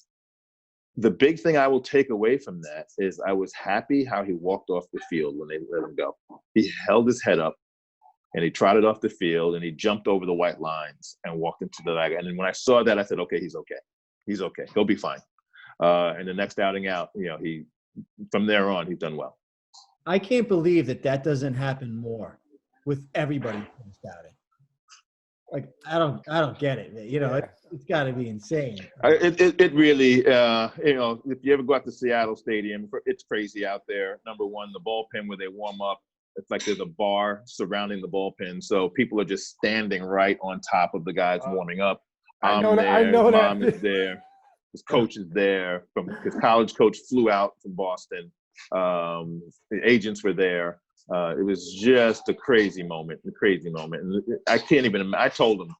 the big thing I will take away from that is I was happy how he walked off the field when they let him go. He held his head up, and he trotted off the field, and he jumped over the white lines and walked into the bag. And then when I saw that, I said, "Okay, he's okay. He's okay. He'll be fine." And the next outing out, he from there on, he's done well. I can't believe that doesn't happen more with everybody first outing. Like I don't get it. It's got to be insane. It really, if you ever go out to Seattle Stadium, it's crazy out there. Number one, the bullpen where they warm up, it's like there's a bar surrounding the bullpen, so people are just standing right on top of the guys warming up. I know that. Mom is there. His coach is there. His college coach flew out from Boston. The agents were there. It was just a crazy moment. And I can't even. I told him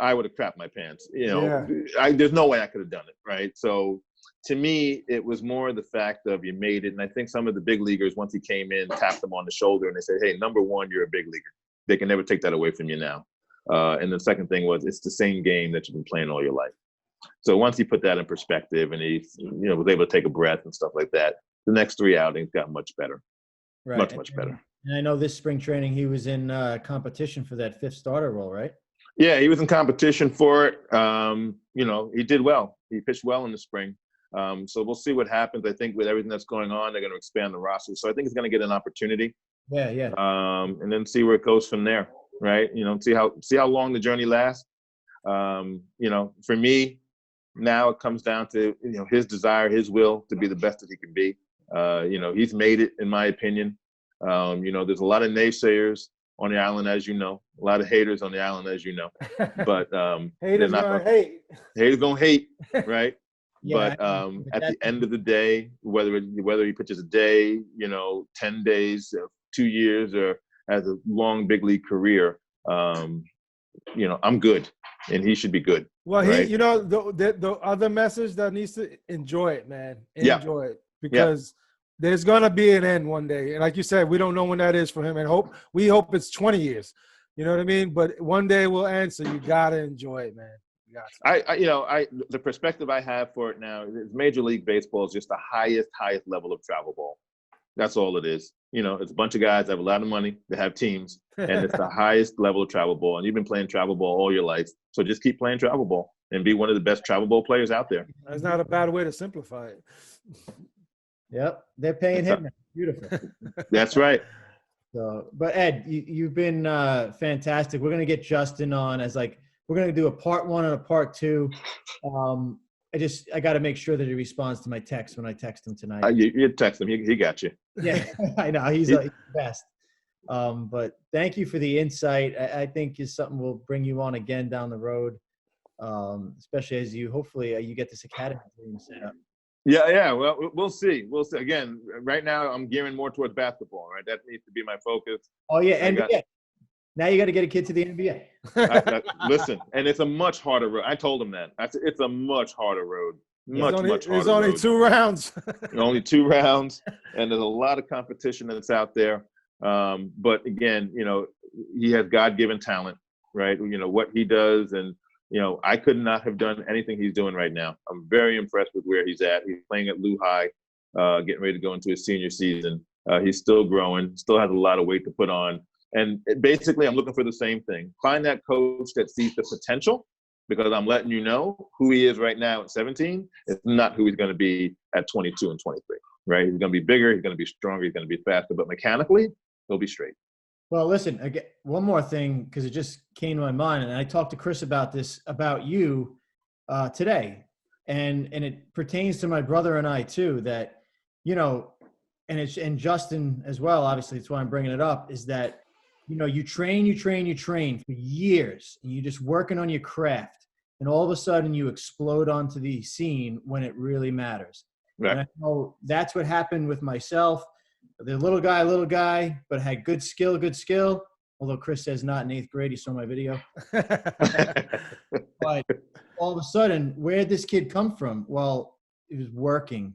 I would have crapped my pants. There's no way I could have done it. Right. So to me, it was more the fact of you made it. And I think some of the big leaguers, once he came in, tapped him on the shoulder and they said, "Hey, number one, you're a big leaguer. They can never take that away from you now." And the second thing was, it's the same game that you've been playing all your life. So once he put that in perspective and he, was able to take a breath and stuff like that, the next 3 outings got much better. Right. Much better. And I know this spring training, he was in competition for that 5th starter role, right? Yeah, he was in competition for it. He did well. He pitched well in the spring. So we'll see what happens. I think with everything that's going on, they're going to expand the roster. So I think he's going to get an opportunity. Yeah. And then see where it goes from there, right? See how long the journey lasts. For me, now it comes down to, his desire, his will to be the best that he can be. He's made it, in my opinion. There's a lot of naysayers on the island, as you know. A lot of haters on the island, as you know. But Haters gonna hate. Haters gonna hate, right? Yeah, But at the end of the day, whether he pitches a day, 10 days, 2 years, or has a long big league career, I'm good, and he should be good. Well, right? the other message that needs to enjoy it, man. Enjoy it, because there's gonna be an end one day, and like you said, we don't know when that is for him, and we hope it's 20 years. You know what I mean? But one day will end, so you gotta enjoy it, man. The perspective I have for it now is Major League Baseball is just the highest level of travel ball. That's all it is. It's a bunch of guys that have a lot of money, they have teams, and it's the highest level of travel ball. And you've been playing travel ball all your life, so just keep playing travel ball and be one of the best travel ball players out there. That's not a bad way to simplify it. Yep, they're paying him. Beautiful. That's right. So, but Ed, you've been fantastic. We're gonna get Justin on we're gonna do a part 1 and a part 2. I got to make sure that he responds to my text when I text him tonight. You text him. He got you. Yeah, I know he's the best. But thank you for the insight. I think is something we'll bring you on again down the road, especially as hopefully you get this academy set up. Yeah. Well, we'll see. Again, right now I'm gearing more towards basketball. Right, that needs to be my focus. Oh yeah, NBA. Now you got to get a kid to the NBA. Listen, and it's a much harder road. I told him that. It's a much harder road. Much harder. There's only road. 2 rounds. Only 2 rounds, and there's a lot of competition that's out there. But again, he has God-given talent, right? What he does, and I could not have done anything he's doing right now. I'm very impressed with where he's at. He's playing at Lou High, getting ready to go into his senior season. He's still growing, still has a lot of weight to put on. And basically, I'm looking for the same thing. Find that coach that sees the potential, because I'm letting you know who he is right now at 17 is not who he's going to be at 22 and 23, right? He's going to be bigger, he's going to be stronger, he's going to be faster, but mechanically, he'll be straight. Well, listen, again, one more thing, because it just came to my mind, and I talked to Chris about you today, and it pertains to my brother and I too, that, and Justin as well, obviously, that's why I'm bringing it up, is that you train for years, and you're just working on your craft, and all of a sudden you explode onto the scene when it really matters. Right. And I know that's what happened with myself. The little guy, but had good skill. Although Chris says not in 8th grade, he saw my video. But all of a sudden, where'd this kid come from? Well, he was working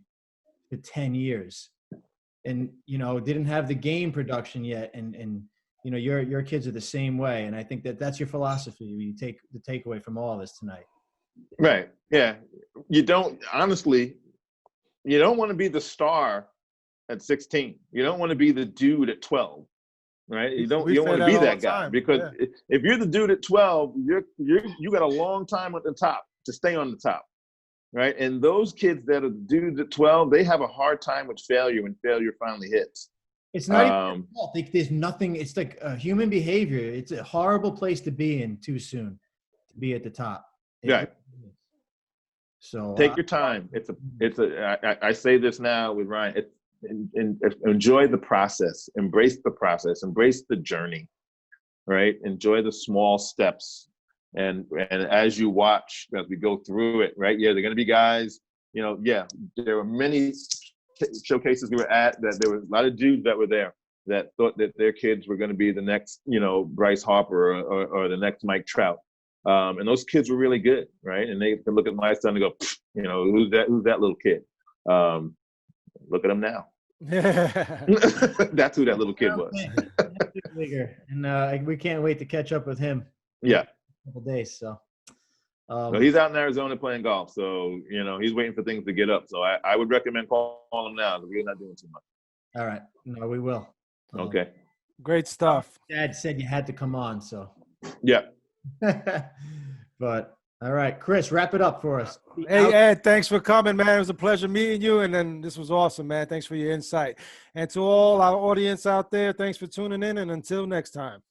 for 10 years, and didn't have the game production yet, and your kids are the same way, and I think that's your philosophy. You take the takeaway from all of this tonight. Right. Yeah. You don't want to be the star at 16. You don't want to be the dude at 12. Right. You don't want to be that guy, because if you're the dude at 12, you got a long time at the top to stay on the top. Right. And those kids that are dudes at 12, they have a hard time with failure when failure finally hits. It's not even their fault. There's nothing. It's like human behavior. It's a horrible place to be in too soon, to be at the top. Right. So take your time. I say this now with Ryan. Enjoy the process. Embrace the process. Embrace the journey. Right. Enjoy the small steps. And as you watch, as we go through it, right? Yeah, they're going to be guys. There were many showcases we were at that there was a lot of dudes that were there that thought that their kids were going to be the next, Bryce Harper or the next Mike Trout. And those kids were really good, right? And they could look at my son and go, who's that little kid? Look at him now. That's who that little kid was. And we can't wait to catch up with him. Yeah. In a couple days. So. So he's out in Arizona playing golf. So, he's waiting for things to get up. So I would recommend calling him now, because we're not doing too much. All right. No, we will. Okay. Great stuff. Dad said you had to come on, so. Yeah. But, all right. Chris, wrap it up for us. Hey, Ed, thanks for coming, man. It was a pleasure meeting you, and then this was awesome, man. Thanks for your insight. And to all our audience out there, thanks for tuning in, and until next time.